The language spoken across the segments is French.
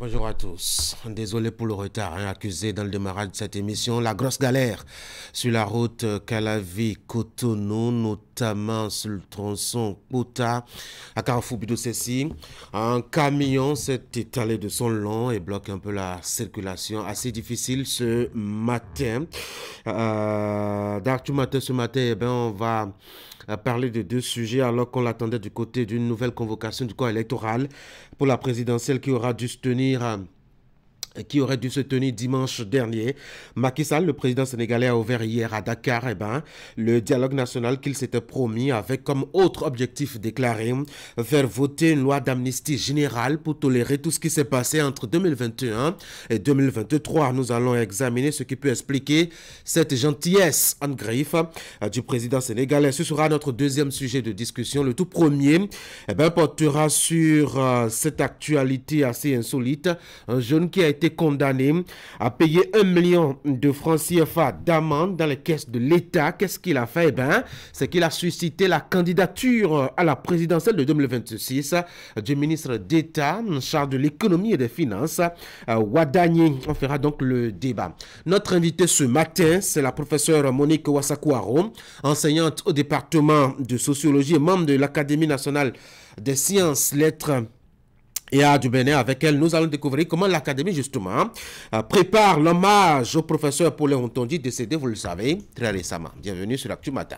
Bonjour à tous. Désolé pour le retard, accusé dans le démarrage de cette émission. La grosse galère sur la route Calavi-Cotonou, notamment sur le tronçon Kouta à Carrefour Bidou-Cessi. Un camion s'est étalé de son long et bloque un peu la circulation. Assez difficile ce matin. D'Actu Matin ce matin, on va parler de deux sujets alors qu'on l'attendait du côté d'une nouvelle convocation du corps électoral pour la présidentielle qui aurait dû se tenir dimanche dernier. Macky Sall, le président sénégalais, a ouvert hier à Dakar le dialogue national qu'il s'était promis avec comme autre objectif déclaré faire voter une loi d'amnistie générale pour tolérer tout ce qui s'est passé entre 2021 et 2023. Nous allons examiner ce qui peut expliquer cette gentillesse en griffe du président sénégalais. Ce sera notre deuxième sujet de discussion. Le tout premier portera sur cette actualité assez insolite. Un jeune qui a été condamné à payer 1 million de francs CFA d'amende dans les caisses de l'État. Qu'est-ce qu'il a fait? C'est qu'il a suscité la candidature à la présidentielle de 2026 du ministre d'État en charge de l'économie et des finances, Wadani. On fera donc le débat. Notre invité ce matin, c'est la professeure Monique Ouassakou-Aro, enseignante au département de sociologie et membre de l'Académie nationale des sciences, lettres et à du Bénin. Avec elle, nous allons découvrir comment l'Académie, justement, prépare l'hommage au professeur Paulin Hontondi, décédé, vous le savez, très récemment. Bienvenue sur Actu Matin.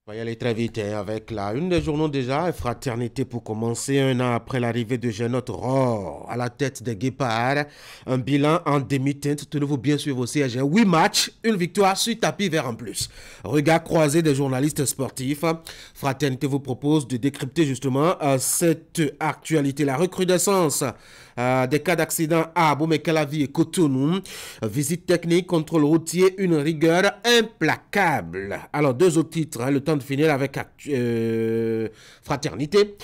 On va y aller très vite avec la une des journaux déjà. Fraternité pour commencer. Un an après l'arrivée de Genotte Rohr à la tête des Guépards. Un bilan en demi-teinte. Tenez-vous bien suivre au CRG. 8 matchs, une victoire sur tapis vert en plus. Regard croisé des journalistes sportifs. Fraternité vous propose de décrypter justement cette actualité. La recrudescence des cas d'accident à Abomey-Calavi et Cotonou. Visite technique, contrôle routier, une rigueur implacable. Alors, deux autres titres, le temps de finir avec Fraternité.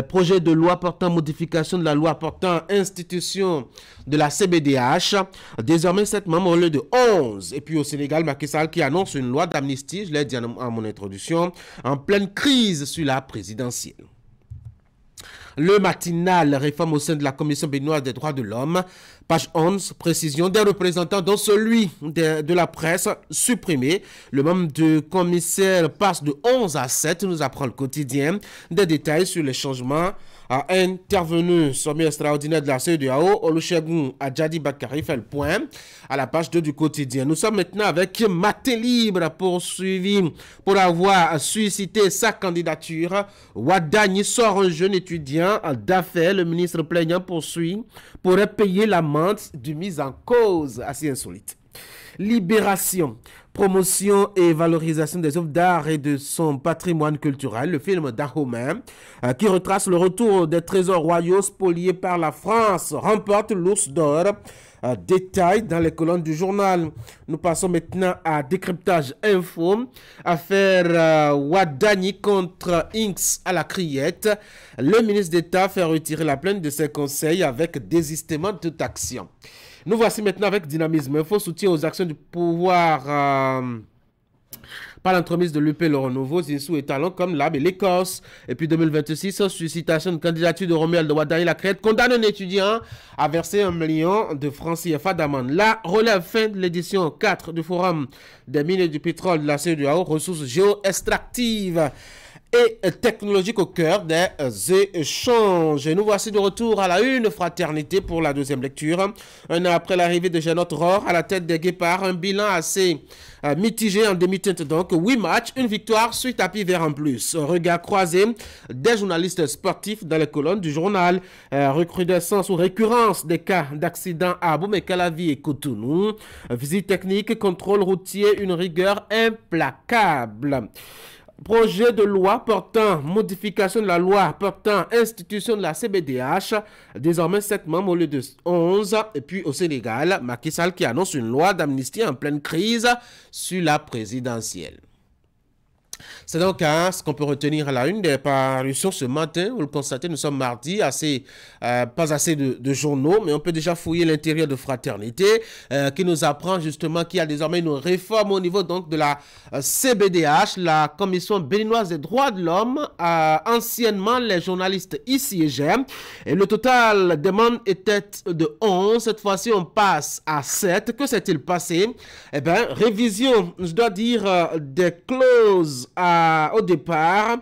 Projet de loi portant modification de la loi portant institution de la CBDH. Désormais, 7 membres au lieu de 11. Et puis au Sénégal, Macky Sall qui annonce une loi d'amnistie, je l'ai dit à mon introduction, en pleine crise sur la présidentielle. Le matinal, réforme au sein de la Commission béninoise des droits de l'homme. Page 11, précision des représentants, dont celui de la presse supprimé. Le membre de commissaire passe de 11 à 7, nous apprend le quotidien. Des détails sur les changements intervenus. Sommet extraordinaire de la CEDEAO, Olusegun Adjadi Bakari fait le point à la page 2 du quotidien. Nous sommes maintenant avec Matin Libre pour avoir suscité sa candidature. Wadani sort un jeune étudiant d'affaires. Le ministre plaignant pourrait payer l'amende du mise en cause. Assez insolite. Libération, promotion et valorisation des œuvres d'art et de son patrimoine culturel. Le film Dahomey, qui retrace le retour des trésors royaux spoliés par la France, remporte l'Ours d'or. Détail dans les colonnes du journal. Nous passons maintenant à décryptage info. Affaire Wadani contre Inks à la criette. Le ministre d'État fait retirer la plainte de ses conseils avec désistement de toute action. Nous voici maintenant avec dynamisme. Info soutien aux actions du pouvoir par l'entremise de l'UP Le Renouveau, Zinsou et Talon comme l'AB et l'Écosse. Et puis 2026, suscitation de candidature de Romuald Wadani la Crête condamne un étudiant à verser 1 million de francs CFA d'amende. La relève fin de l'édition 4 du Forum des mines et du pétrole de la CEDEAO, ressources géo-extractives et technologique au cœur des échanges. Et nous voici de retour à la une Fraternité pour la deuxième lecture. Un an après l'arrivée de Genotte Rohr à la tête des Guépards, un bilan assez mitigé en demi-teinte donc. 8 matchs, une victoire sur tapis vert en plus. Regard croisé des journalistes sportifs dans les colonnes du journal. Recrudescence ou récurrence des cas d'accident à Abomey-Calavi et Cotonou. Visite technique, contrôle routier, une rigueur implacable. Projet de loi portant modification de la loi portant institution de la CBDH. Désormais 7 membres au lieu de 11. Et puis au Sénégal, Macky Sall qui annonce une loi d'amnistie en pleine crise sur la présidentielle. C'est donc ce qu'on peut retenir à la une des parutions ce matin. Vous le constatez, nous sommes mardi, pas assez de journaux, mais on peut déjà fouiller l'intérieur de Fraternité qui nous apprend justement qu'il y a désormais une réforme au niveau donc de la CBDH, la Commission béninoise des droits de l'homme, anciennement les journalistes y siégeaient. Et le total des membres était de 11. Cette fois-ci, on passe à 7. Que s'est-il passé? Eh bien, révision, je dois dire, des clauses au départ,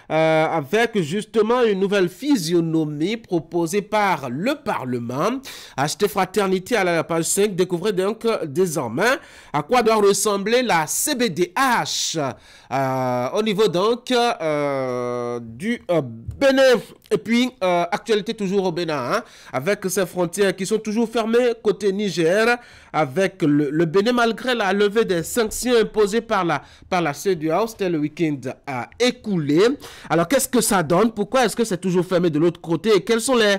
avec justement une nouvelle physionomie proposée par le Parlement. Achetez Fraternité à la page 5, découvrez donc désormais à quoi doit ressembler la CBDH au niveau donc du Bénin. Et puis, actualité toujours au Bénin, avec ces frontières qui sont toujours fermées côté Niger, avec le Bénin malgré la levée des sanctions imposées par la CEDEAO. C'était le week-end écoulé. Alors, qu'est-ce que ça donne? Pourquoi est-ce que c'est toujours fermé de l'autre côté? Et quelles sont les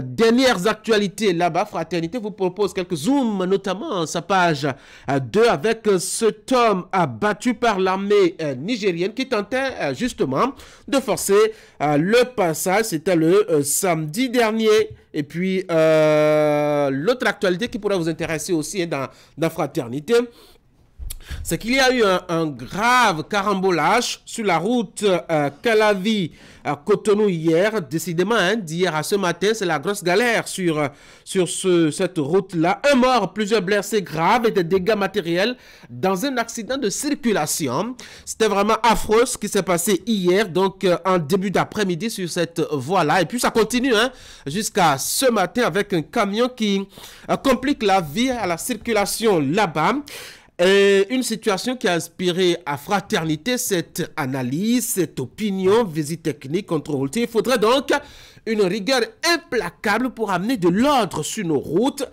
dernières actualités là-bas? Fraternité vous propose quelques zooms, notamment sa page 2, avec cet homme abattu par l'armée nigérienne qui tentait justement de forcer le passage. C'était le samedi dernier. Et puis, l'autre actualité qui pourrait vous intéresser aussi dans Fraternité, c'est qu'il y a eu un grave carambolage sur la route Calavi à Cotonou hier. Décidément, d'hier à ce matin, c'est la grosse galère sur cette route-là. Un mort, plusieurs blessés graves et des dégâts matériels dans un accident de circulation. C'était vraiment affreux ce qui s'est passé hier, donc en début d'après-midi sur cette voie-là. Et puis ça continue jusqu'à ce matin avec un camion qui complique la vie à la circulation là-bas. Et une situation qui a inspiré à Fraternité cette analyse, cette opinion, visite technique, contrôle routier. Il faudrait donc une rigueur implacable pour amener de l'ordre sur nos routes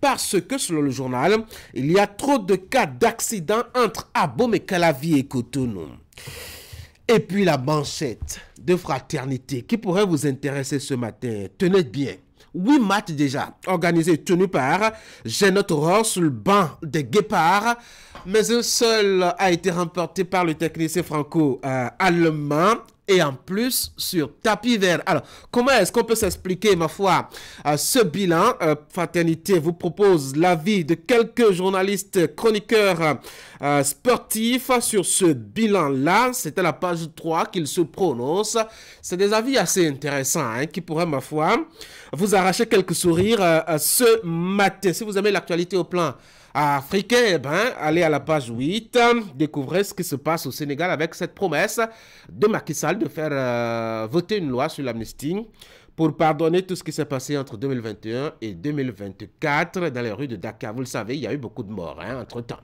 parce que, selon le journal, il y a trop de cas d'accidents entre Abomey, Calavi et Cotonou. Et puis la manchette de Fraternité qui pourrait vous intéresser ce matin. Tenez bien. 8 matchs déjà organisés, tenus par Génote Aurore sur le banc des Guépards, mais un seul a été remporté par le technicien franco-allemand et en plus sur tapis vert. Alors, comment est-ce qu'on peut s'expliquer, ma foi, ce bilan? Fraternité vous propose l'avis de quelques journalistes chroniqueurs sportifs sur ce bilan-là. C'était la page 3 qu'ils se prononcent. C'est des avis assez intéressants qui pourraient, ma foi, vous arracher quelques sourires ce matin. Si vous aimez l'actualité au plan africain, eh ben, allez à la page 8, découvrez ce qui se passe au Sénégal avec cette promesse de Macky Sall de faire voter une loi sur l'amnistie pour pardonner tout ce qui s'est passé entre 2021 et 2024 dans les rues de Dakar. Vous le savez, il y a eu beaucoup de morts entre-temps.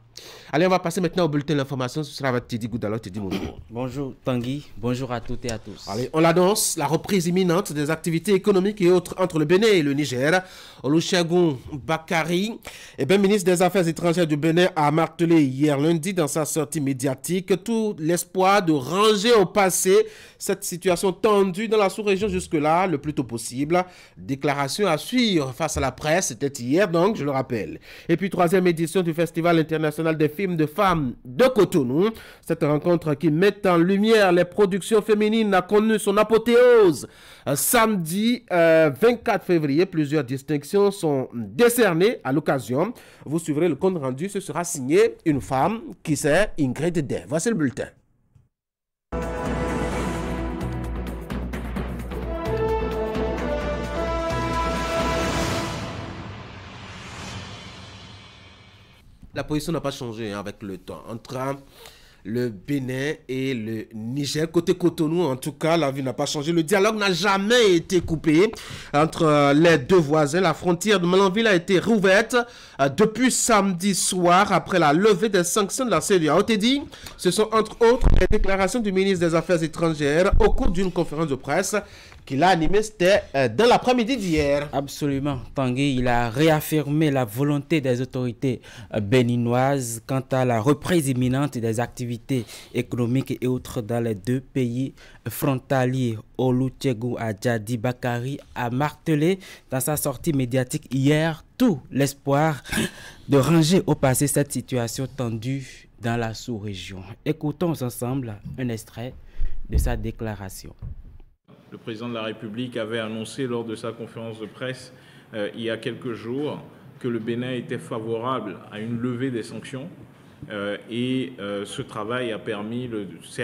Allez, on va passer maintenant au bulletin de l'information. Ce sera avec Teddy Goudalo. Teddy, bonjour. Bonjour Tanguy, bonjour à toutes et à tous. Allez, on l'annonce, la reprise imminente des activités économiques et autres entre le Bénin et le Niger. Olusegun Bakari, ministre des Affaires étrangères du Bénin, a martelé hier lundi dans sa sortie médiatique tout l'espoir de ranger au passé cette situation tendue dans la sous-région jusque-là le plus tôt possible. Déclaration à suivre face à la presse, c'était hier donc, je le rappelle. Et puis, 3e édition du Festival international des films de femmes de Cotonou. Cette rencontre qui met en lumière les productions féminines a connu son apothéose. Samedi 24 février, plusieurs distinctions sont décernées à l'occasion. Vous suivrez le compte rendu, ce sera signé une femme qui c'est Ingrid Day. Voici le bulletin. La position n'a pas changé avec le temps. Entre le Bénin et le Niger, côté Cotonou, en tout cas, la vie n'a pas changé. Le dialogue n'a jamais été coupé entre les deux voisins. La frontière de Malanville a été rouverte depuis samedi soir après la levée des sanctions de la CEDEAO. Dit, ce sont entre autres les déclarations du ministre des Affaires étrangères au cours d'une conférence de presse qu'il a animée, c'était dans l'après-midi d'hier. Absolument, Tanguy, il a réaffirmé la volonté des autorités béninoises quant à la reprise imminente des activités économiques et autres dans les deux pays frontaliers. Olusegun Adjadi Bakari a martelé dans sa sortie médiatique hier tout l'espoir de ranger au passé cette situation tendue dans la sous-région. Écoutons ensemble un extrait de sa déclaration. Le président de la République avait annoncé lors de sa conférence de presse il y a quelques jours que le Bénin était favorable à une levée des sanctions ce travail a permis,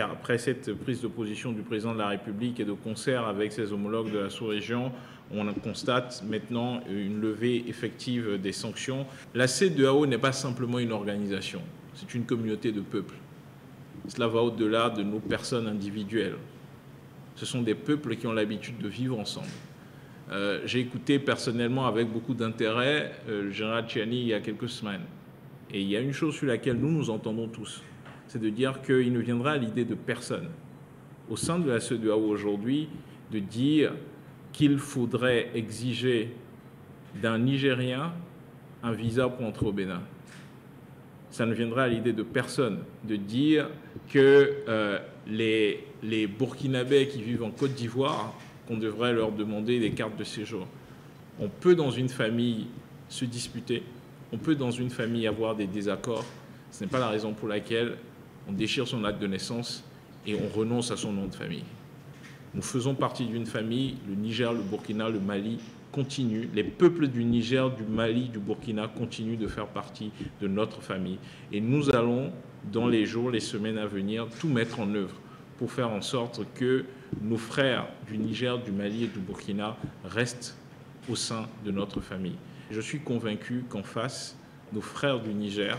après cette prise de position du président de la République et de concert avec ses homologues de la sous-région, on constate maintenant une levée effective des sanctions. La CEDEAO n'est pas simplement une organisation, c'est une communauté de peuples. Cela va au-delà de nos personnes individuelles. Ce sont des peuples qui ont l'habitude de vivre ensemble. J'ai écouté personnellement avec beaucoup d'intérêt le général Tchiani il y a quelques semaines. Et il y a une chose sur laquelle nous nous entendons tous, c'est de dire qu'il ne viendra à l'idée de personne, au sein de la CEDEAO aujourd'hui, de dire qu'il faudrait exiger d'un Nigérien un visa pour entrer au Bénin. Ça ne viendra à l'idée de personne de dire que les Burkinabés qui vivent en Côte d'Ivoire, qu'on devrait leur demander des cartes de séjour. On peut dans une famille se disputer, on peut dans une famille avoir des désaccords. Ce n'est pas la raison pour laquelle on déchire son acte de naissance et on renonce à son nom de famille. Nous faisons partie d'une famille, le Niger, le Burkina, le Mali continuent, les peuples du Niger, du Mali, du Burkina continuent de faire partie de notre famille. Et nous allons, dans les jours, les semaines à venir, tout mettre en œuvre pour faire en sorte que nos frères du Niger, du Mali et du Burkina restent au sein de notre famille. Je suis convaincu qu'en face, nos frères du Niger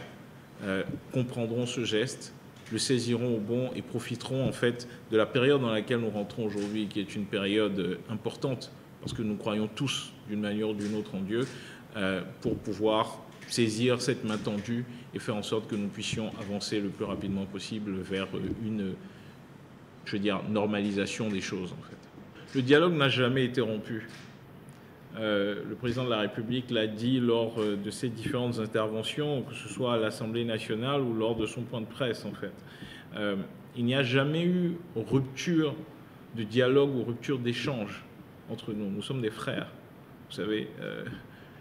comprendront ce geste, le saisiront au bon et profiteront en fait de la période dans laquelle nous rentrons aujourd'hui, qui est une période importante, parce que nous croyons tous d'une manière ou d'une autre en Dieu, pour pouvoir saisir cette main tendue et faire en sorte que nous puissions avancer le plus rapidement possible vers une, normalisation des choses en fait. Le dialogue n'a jamais été rompu. Le président de la République l'a dit lors de ses différentes interventions, que ce soit à l'Assemblée nationale ou lors de son point de presse en fait. Il n'y a jamais eu rupture de dialogue ou rupture d'échange entre nous. Nous sommes des frères. Vous savez,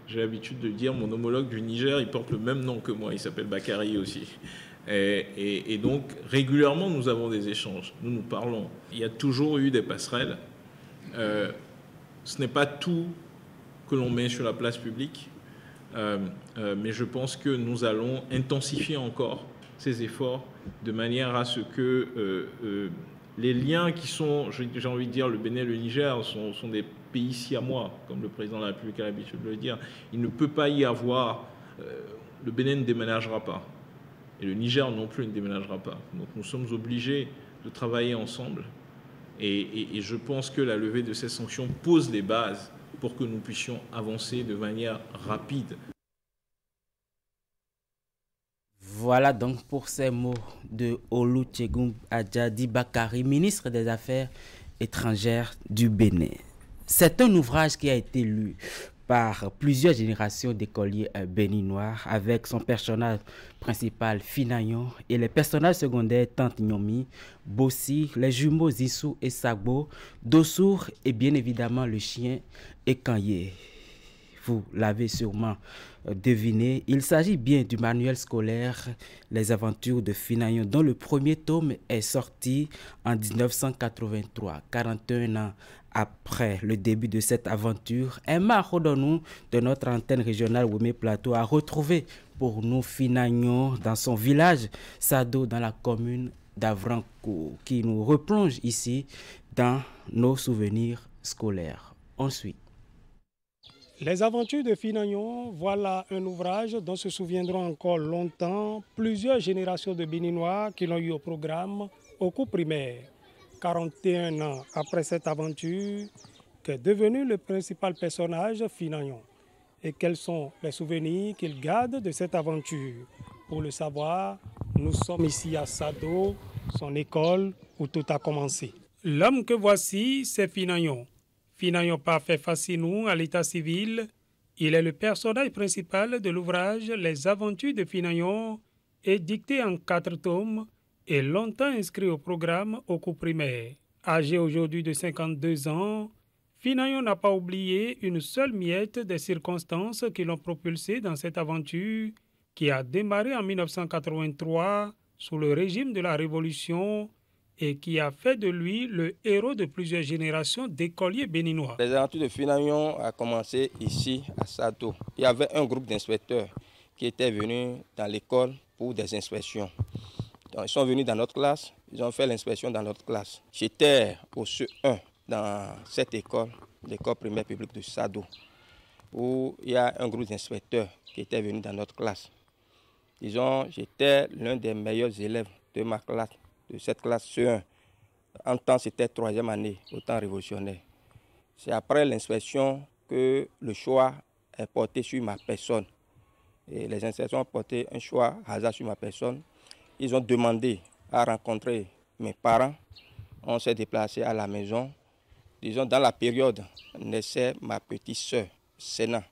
j'ai l'habitude de dire, mon homologue du Niger, il porte le même nom que moi, il s'appelle Bakary aussi. Et donc, régulièrement, nous avons des échanges, nous parlons. Il y a toujours eu des passerelles. Ce n'est pas tout que l'on met sur la place publique, mais je pense que nous allons intensifier encore ces efforts de manière à ce que les liens qui sont, j'ai envie de dire, le Bénin et le Niger sont des pays siamois, comme le président de la République a l'habitude de le dire. Il ne peut pas y avoir, le Bénin ne déménagera pas, et le Niger non plus ne déménagera pas. Donc nous sommes obligés de travailler ensemble, et je pense que la levée de ces sanctions pose les bases pour que nous puissions avancer de manière rapide. Voilà donc pour ces mots de Olusegun Adjadi Bakary, ministre des Affaires étrangères du Bénin. C'est un ouvrage qui a été lu par plusieurs générations d'écoliers béninois, avec son personnage principal Finayon et les personnages secondaires Tante Nyomi, Bossi, les jumeaux Zissou et Sagbo, Dossour et bien évidemment le chien Ekanye. Vous l'avez sûrement deviné, il s'agit bien du manuel scolaire Les Aventures de Finayon, dont le premier tome est sorti en 1983, 41 ans après le début de cette aventure. Emma Rodonou de notre antenne régionale Womé Plateau a retrouvé pour nous Finayon dans son village Sado dans la commune d'Avrancourt, qui nous replonge ici dans nos souvenirs scolaires. Ensuite, Les Aventures de Finayon, voilà un ouvrage dont se souviendront encore longtemps plusieurs générations de Béninois qui l'ont eu au programme au cours primaire. 41 ans après cette aventure, qu'est devenu le principal personnage Finayon? Et quels sont les souvenirs qu'il garde de cette aventure? Pour le savoir, nous sommes ici à Sado, son école où tout a commencé. L'homme que voici, c'est Finayon. Finayon Parfait Fassinou à l'état civil, il est le personnage principal de l'ouvrage Les Aventures de Finayon, édicté en 4 tomes et longtemps inscrit au programme au cours primaire. Âgé aujourd'hui de 52 ans, Finayon n'a pas oublié une seule miette des circonstances qui l'ont propulsé dans cette aventure qui a démarré en 1983 sous le régime de la Révolution et qui a fait de lui le héros de plusieurs générations d'écoliers béninois. Les aventures de Finagnon a commencé ici à Sado. Il y avait un groupe d'inspecteurs qui étaient venus dans l'école pour des inspections. Donc, ils sont venus dans notre classe, ils ont fait l'inspection dans notre classe. J'étais au CE1 dans cette école, l'école primaire publique de Sado, où il y a un groupe d'inspecteurs qui étaient venus dans notre classe. Disons, j'étais l'un des meilleurs élèves de ma classe, de cette classe CE1. En temps, c'était 3e année, au temps révolutionnaire. C'est après l'inspection que le choix est porté sur ma personne. Et les inspecteurs ont porté un choix hasard sur ma personne. Ils ont demandé à rencontrer mes parents. On s'est déplacé à la maison. Disons, dans la période, naissait ma petite sœur, Sénat.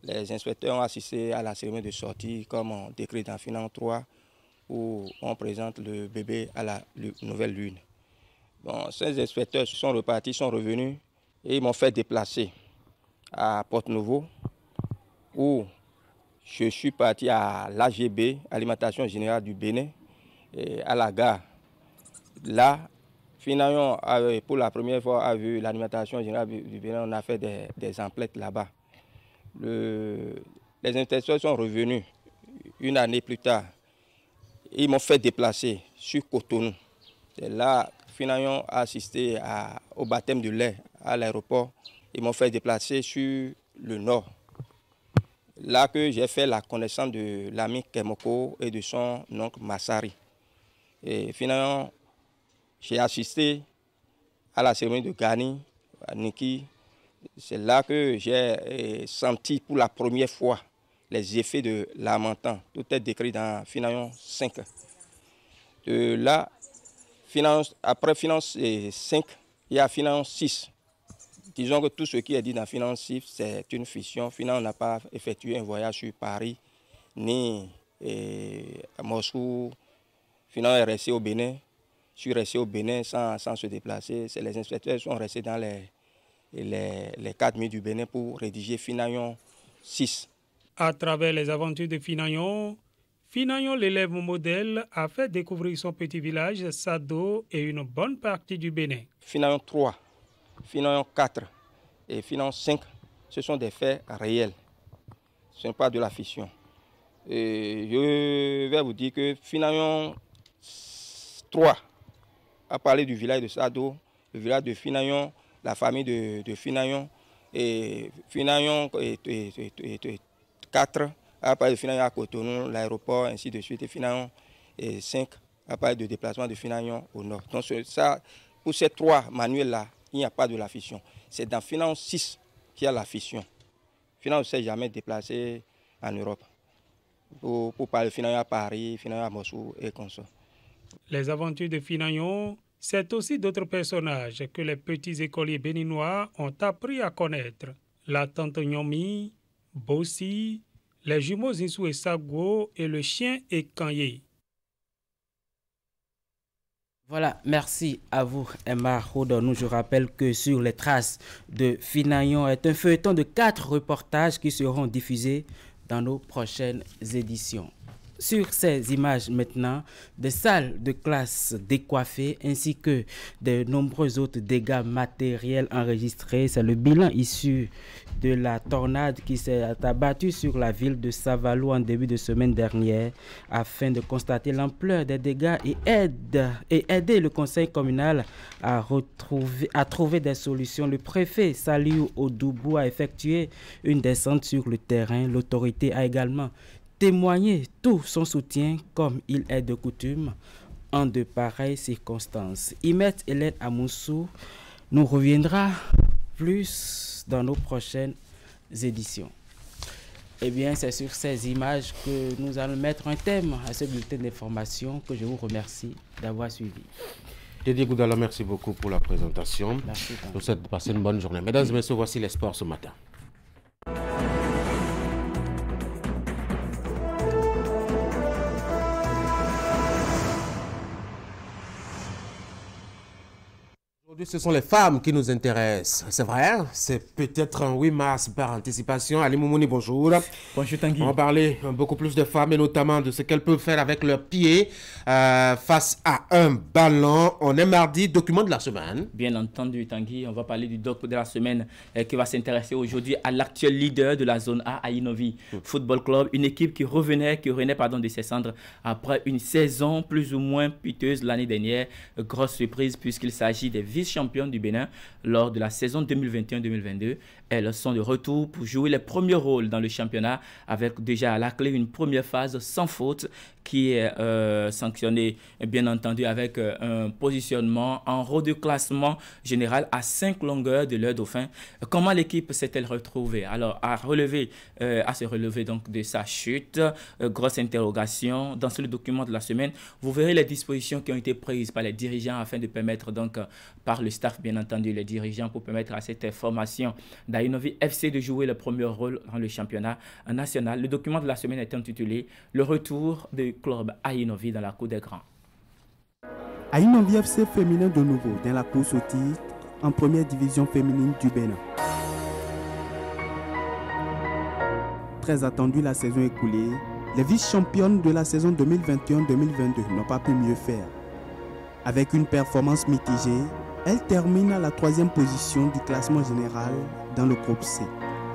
Les inspecteurs ont assisté à la cérémonie de sortie, comme on décrit dans Finance 3, où on présente le bébé à la nouvelle lune. Bon, ces inspecteurs sont repartis, sont revenus et ils m'ont fait déplacer à Porte-Nouveau, où je suis parti à l'AGB, Alimentation Générale du Bénin, et à la gare. Là, Finagnon, pour la première fois, a vu l'Alimentation Générale du Bénin, on a fait des emplettes là-bas. Les inspecteurs sont revenus une année plus tard. Ils m'ont fait déplacer sur Cotonou. C'est là que Finagnon a assisté au baptême de lait à l'aéroport. Ils m'ont fait déplacer sur le nord. Là que j'ai fait la connaissance de l'ami Kemoko et de son oncle Massari. Et finalement, j'ai assisté à la cérémonie de Gani, à Niki. C'est là que j'ai senti pour la première fois les effets de l'amentan. Tout est décrit dans Finagnon 5. De là, après Finance 5, il y a Finance 6. Disons que tout ce qui est dit dans Finance 6, c'est une fiction. Finagnon n'a pas effectué un voyage sur Paris, ni à Moscou. Finagnon est resté au Bénin. Je suis resté au Bénin sans se déplacer. Les inspecteurs sont restés dans les 4 milles du Bénin pour rédiger Finagnon 6. À travers les aventures de Finagnon, Finagnon, l'élève modèle, a fait découvrir son petit village, Sado, et une bonne partie du Bénin. Finagnon 3, Finagnon 4 et Finagnon 5, ce sont des faits réels. Ce n'est pas de la fiction. Et je vais vous dire que Finagnon 3 a parlé du village de Sado, le village de Finagnon, la famille de Finagnon, et Finagnon 4 a parlé de Finagnon à Cotonou, l'aéroport, ainsi de suite, et Finagnon 5 a parlé de déplacement de Finagnon au nord. Donc ça, pour ces 3 manuels-là, il n'y a pas de la fission. C'est dans Finagnon 6 qu'il y a la fission. Finagnon ne s'est jamais déplacé en Europe pour parler de Finagnon à Paris, Finagnon à Moscou et comme ça. Les aventures de Finagnon, c'est aussi d'autres personnages que les petits écoliers béninois ont appris à connaître. La tante Nyomi, Bossi, les jumeaux Zinsou et Sagwo et le chien Ekanye. Voilà, merci à vous, Emma Rodon. Je rappelle que Sur les traces de Finagnon est un feuilleton de 4 reportages qui seront diffusés dans nos prochaines éditions. Sur ces images maintenant, des salles de classe décoiffées ainsi que de nombreux autres dégâts matériels enregistrés. C'est le bilan issu de la tornade qui s'est abattue sur la ville de Savalou en début de semaine dernière afin de constater l'ampleur des dégâts et aider le conseil communal à trouver des solutions. Le préfet Saliou Odoubou a effectué une descente sur le terrain. L'autorité a également témoigner tout son soutien comme il est de coutume en de pareilles circonstances. Imet Hélène Amoussou nous reviendra plus dans nos prochaines éditions. Eh bien, c'est sur ces images que nous allons mettre un thème à ce bulletin d'information que je vous remercie d'avoir suivi. Dédé Goudala, merci beaucoup pour la présentation. Merci. Je vous souhaite de passer une bonne journée. Mesdames et messieurs, voici les sports ce matin. Ce sont les femmes qui nous intéressent, c'est vrai, c'est peut-être un 8 mars par anticipation. Ali Moumouni, bonjour. Bonjour Tanguy. On va parler beaucoup plus de femmes et notamment de ce qu'elles peuvent faire avec leurs pieds face à un ballon. On est mardi, document de la semaine. Bien entendu Tanguy, on va parler du doc de la semaine qui va s'intéresser aujourd'hui à l'actuel leader de la zone A, Ayi Novi Football Club, une équipe qui revenait de ses cendres après une saison plus ou moins piteuse l'année dernière. Grosse surprise puisqu'il s'agit des vice-champions du Bénin lors de la saison 2021-2022. Elles sont de retour pour jouer les premiers rôles dans le championnat avec déjà à la clé une première phase sans faute qui est sanctionnée bien entendu avec un positionnement en haut de classement général à 5 longueurs de leur dauphin. Comment l'équipe s'est-elle retrouvée? Alors à se relever donc de sa chute, grosse interrogation. Dans ce document de la semaine, vous verrez les dispositions qui ont été prises par les dirigeants afin de permettre donc par le staff bien entendu les dirigeants pour permettre à cette formation d'Ayi Novi FC de jouer le premier rôle dans le championnat national. Le document de la semaine est intitulé Le retour du club Ayi Novi dans la cour des grands. Ayi Novi FC féminin de nouveau dans la course au titre en première division féminine du Bénin. Très attendu la saison écoulée, les vice-championnes de la saison 2021-2022 n'ont pas pu mieux faire. Avec une performance mitigée, elles terminent à la 3e position du classement général dans le groupe C.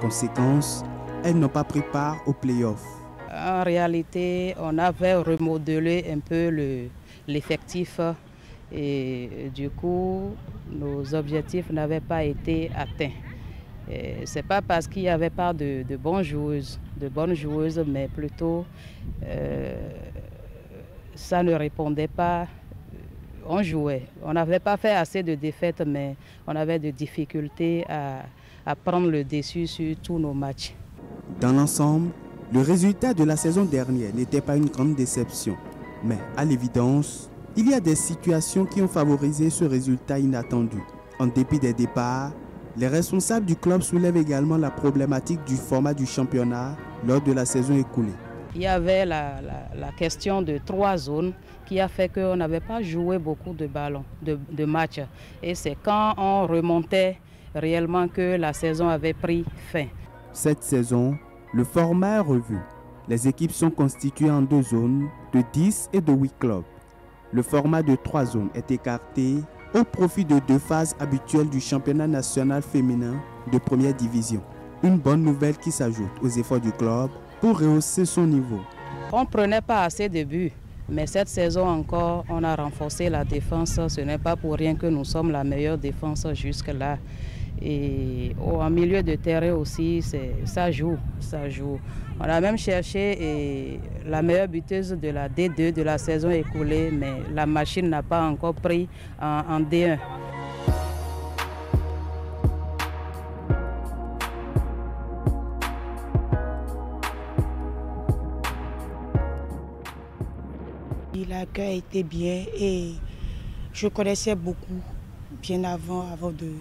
Conséquence, elles n'ont pas pris part aux playoffs. En réalité, on avait remodelé un peu l'effectif et du coup, nos objectifs n'avaient pas été atteints. Ce n'est pas parce qu'il n'y avait pas de bonnes joueuses, mais plutôt ça ne répondait pas. On jouait. On n'avait pas fait assez de défaites, mais on avait des difficultés à prendre le dessus sur tous nos matchs. Dans l'ensemble, le résultat de la saison dernière n'était pas une grande déception. Mais à l'évidence, il y a des situations qui ont favorisé ce résultat inattendu. En dépit des départs, les responsables du club soulèvent également la problématique du format du championnat lors de la saison écoulée. Il y avait la question de 3 zones qui a fait qu'on n'avait pas joué beaucoup de ballons, de matchs. Et c'est quand on remontait réellement que la saison avait pris fin. Cette saison, le format est revu. Les équipes sont constituées en 2 zones de 10 et de 8 clubs. Le format de 3 zones est écarté au profit de 2 phases habituelles du championnat national féminin de première division. Une bonne nouvelle qui s'ajoute aux efforts du club pour rehausser son niveau. On ne prenait pas assez de buts, mais cette saison encore, on a renforcé la défense. Ce n'est pas pour rien que nous sommes la meilleure défense jusque-là. Et en milieu de terrain aussi, ça joue. On a même cherché la meilleure buteuse de la D2 de la saison écoulée, mais la machine n'a pas encore pris en D1. L'accueil était bien et je connaissais beaucoup bien avant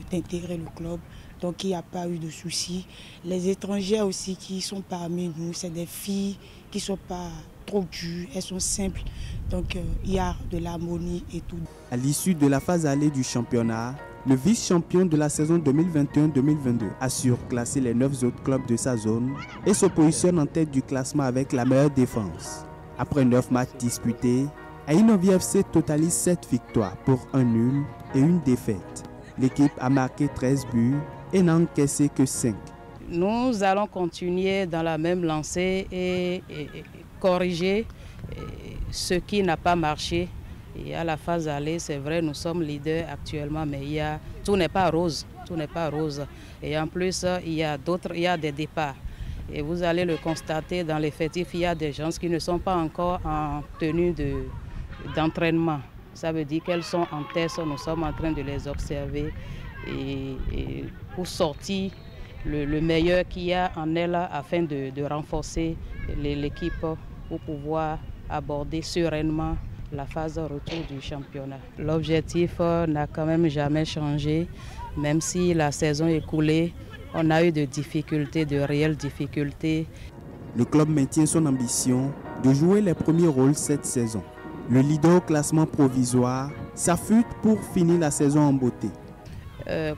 d'intégrer le club, donc il n'y a pas eu de soucis. Les étrangères aussi qui sont parmi nous, c'est des filles qui ne sont pas trop dures, elles sont simples, donc il y a de l'harmonie et tout. À l'issue de la phase allée du championnat, le vice-champion de la saison 2021-2022 a surclassé les 9 autres clubs de sa zone et se positionne en tête du classement avec la meilleure défense. Après 9 matchs disputés, Ayi Novi FC totalise 7 victoires pour un nul et une défaite. L'équipe a marqué 13 buts et n'a encaissé que 5. Nous allons continuer dans la même lancée et corriger ce qui n'a pas marché. Et à la phase allée, c'est vrai, nous sommes leaders actuellement, mais tout n'est pas rose. Et en plus, il y a des départs. Et vous allez le constater dans l'effectif, il y a des gens qui ne sont pas encore en tenue d'entraînement. Ça veut dire qu'elles sont en test, nous sommes en train de les observer et pour sortir le meilleur qu'il y a en elles afin de renforcer l'équipe pour pouvoir aborder sereinement la phase de retour du championnat. L'objectif n'a quand même jamais changé, même si la saison écoulée, on a eu de réelles difficultés. Le club maintient son ambition de jouer les premiers rôles cette saison. Le leader au classement provisoire s'affûte pour finir la saison en beauté.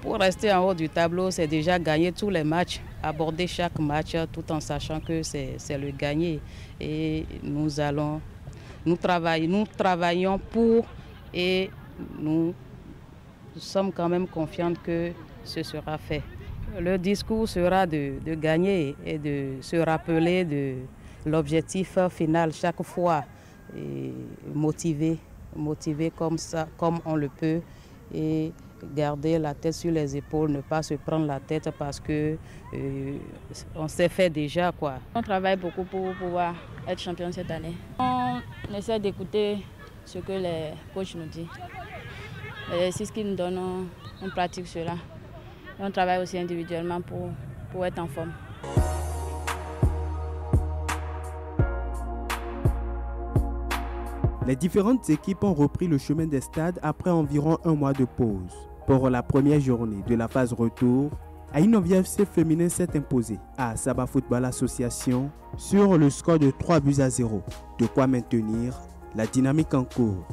Pour rester en haut du tableau, c'est déjà gagner tous les matchs, aborder chaque match tout en sachant que c'est le gagner. Et nous travaillons pour et nous sommes quand même confiants que ce sera fait. Le discours sera de gagner et de se rappeler de l'objectif final chaque fois, et motiver comme ça, comme on le peut, et garder la tête sur les épaules, ne pas se prendre la tête parce que on s'est fait déjà quoi. On travaille beaucoup pour pouvoir être champion cette année. On essaie d'écouter ce que les coachs nous disent. C'est ce qu'ils nous donnent, on pratique cela. Et on travaille aussi individuellement pour être en forme. Les différentes équipes ont repris le chemin des stades après environ un mois de pause. Pour la première journée de la phase retour, Aïnovie FC féminin s'est imposé à Saba Football Association sur le score de 3-0. De quoi maintenir la dynamique en cours.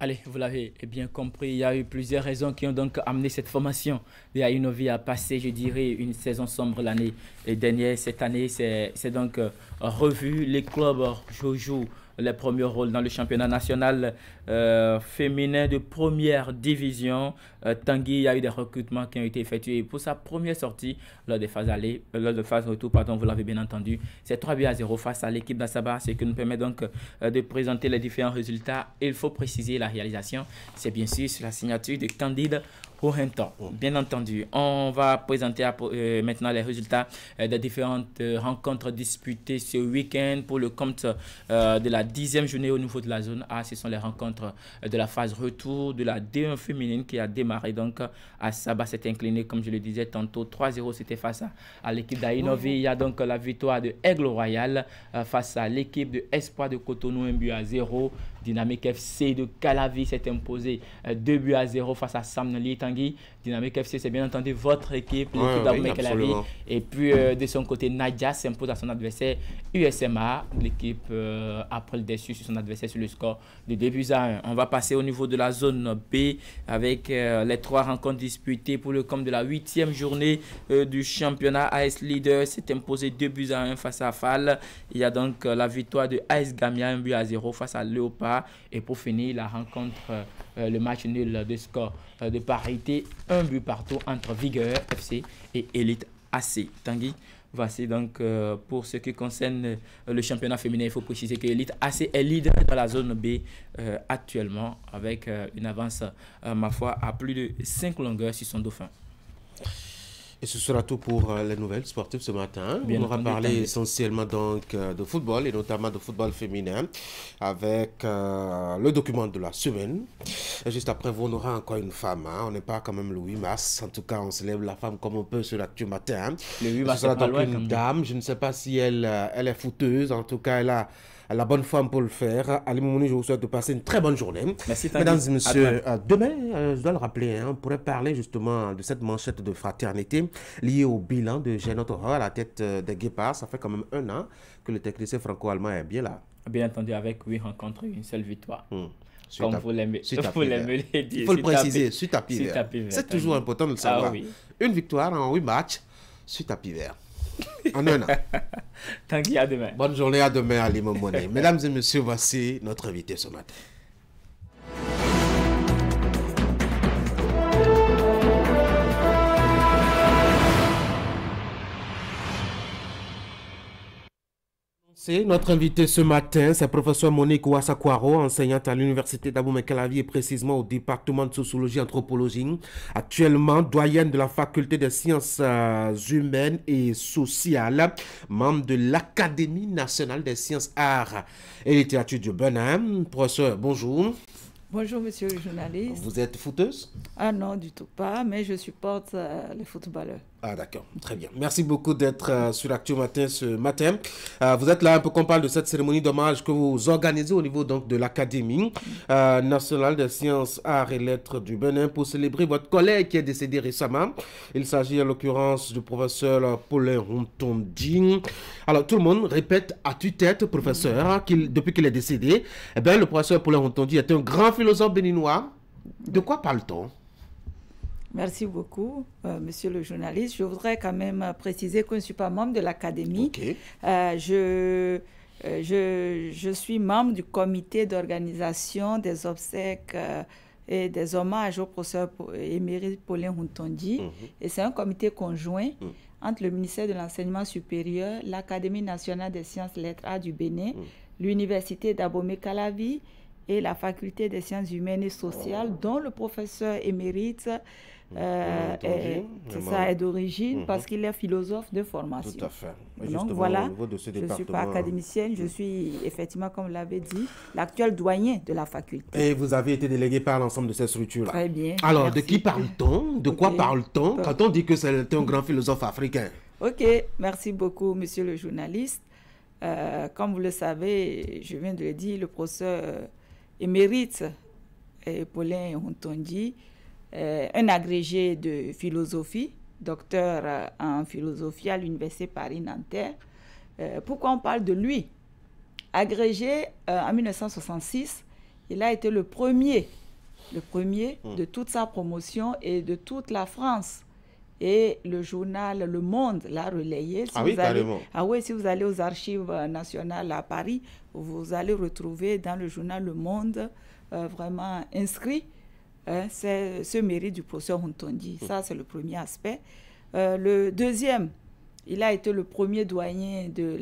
Allez, vous l'avez bien compris, il y a eu plusieurs raisons qui ont donc amené cette formation de Aïnovie à passer, je dirais, une saison sombre l'année dernière. Cette année, c'est donc revu. Les clubs jouent les premiers rôles dans le championnat national féminin de première division. Tanguy, il y a eu des recrutements qui ont été effectués pour sa première sortie lors des phases retour, vous l'avez bien entendu. C'est 3-0 face à l'équipe d'Assaba, ce qui nous permet donc de présenter les différents résultats. Il faut préciser la réalisation, c'est bien sûr sur la signature de Candide Ohentan. Bien entendu, on va présenter maintenant les résultats des différentes rencontres disputées ce week-end pour le compte de la 10e journée au niveau de la zone A. Ce sont les rencontres de la phase retour de la D1 féminine qui a démarré donc à Saba, s'est incliné comme je le disais tantôt 3-0, c'était face à l'équipe d'Aïnovie. Il y a donc la victoire de Aigle Royal face à l'équipe de Espoir de Cotonou, 1-0. Dynamique FC de Calavi s'est imposé 2-0 face à Samnali Tanguy. Dynamique FC, c'est bien entendu votre équipe, l'équipe d'Aboumé Calavi. Et puis de son côté, Nadia s'impose à son adversaire USMA. L'équipe après le déçu sur son adversaire sur le score de 2-1. On va passer au niveau de la zone B avec les 3 rencontres disputées pour le compte de la 8e journée du championnat. AS Leader s'est imposé 2-1 face à Fall. Il y a donc la victoire de AS Gamia 1-0 face à Léopard. Et pour finir, la rencontre, le match nul de score de parité, 1 but partout entre Vigueur FC et Elite AC. Tanguy, voici donc pour ce qui concerne le championnat féminin, il faut préciser que Elite AC est leader dans la zone B actuellement avec une avance, ma foi, à plus de 5 longueurs sur son dauphin. Et ce sera tout pour les nouvelles sportives ce matin. On aura parlé essentiellement donc de football et notamment de football féminin avec le document de la semaine. Et juste après vous, on aura encore une femme. On n'est pas quand même le 8 mars. En tout cas, on célèbre la femme comme on peut sur l'actu matin. Le 8 mars, ce sera donc une dame. Je ne sais pas si elle est fouteuse. En tout cas, elle a la bonne femme pour le faire. Ali Moumouni, je vous souhaite de passer une très bonne journée. Merci, mesdames et messieurs, demain, je dois le rappeler, on pourrait parler justement de cette manchette de fraternité liée au bilan de Genot à la tête des Guépards. Ça fait quand même 1 an que le technicien franco-allemand est bien là. Bien entendu, avec 8 rencontres et une seule victoire. Comme vous l'aimez dire. Il faut le préciser, sur tapis vert. C'est toujours important de le savoir. Oui. Une victoire en 8 matchs sur tapis vert. En 1 an. Tanguy, à demain. Bonne journée, à demain, Ali Momone. Mesdames et messieurs, voici notre invité ce matin. Notre invité ce matin, c'est professeur Monique Ouassakwaro, enseignante à l'université d'Aboumé Calavi et précisément au département de sociologie et anthropologie, actuellement doyenne de la faculté des sciences humaines et sociales, membre de l'Académie nationale des sciences, arts et littérature du Bénin. Professeur, bonjour. Bonjour, monsieur le journaliste. Vous êtes footeuse? Ah non, du tout pas, mais je supporte les footballeurs. Ah d'accord, très bien. Merci beaucoup d'être sur Actu Matin ce matin. Vous êtes là un peu qu'on parle de cette cérémonie d'hommage que vous organisez au niveau donc de l'Académie nationale des sciences, arts et lettres du Bénin pour célébrer votre collègue qui est décédé récemment. Il s'agit en l'occurrence du professeur Paulin Hontondi. Alors tout le monde répète à tue-tête, professeur, depuis qu'il est décédé. Eh bien, le professeur Paulin Hontondi est un grand philosophe béninois. De quoi parle-t-on? Merci beaucoup, monsieur le journaliste. Je voudrais quand même préciser que je ne suis pas membre de l'Académie. Okay. Je suis membre du comité d'organisation des obsèques et des hommages au professeur émérite Paulin Hontondi. Et c'est un comité conjoint entre le ministère de l'Enseignement supérieur, l'Académie nationale des sciences, lettres, arts du Bénin, l'Université d'Abomey-Calavi et la Faculté des sciences humaines et sociales, dont le professeur émérite est d'origine parce qu'il est philosophe de formation. Tout à fait. Et donc voilà, je ne suis pas académicienne, je suis effectivement, comme vous l'avez dit, l'actuel doyen de la faculté. Et vous avez été délégué par l'ensemble de ces structures-là. Très bien. Alors, merci. De qui parle-t-on? De quoi parle-t-on quand on dit que c'est un grand philosophe africain? Ok, merci beaucoup, monsieur le journaliste. Comme vous le savez, je viens de le dire, le professeur émérite Paulin Hontondi, un agrégé de philosophie, docteur en philosophie à l'Université Paris-Nanterre. Pourquoi on parle de lui? Agrégé en 1966, il a été le premier de toute sa promotion et de toute la France. Et le journal Le Monde l'a relayé. Carrément. Si vous allez aux archives nationales à Paris, vous allez retrouver dans le journal Le Monde vraiment inscrit c'est ce mérite du professeur Hontondi. Ça, c'est le premier aspect. Le deuxième, il a été le premier doyen de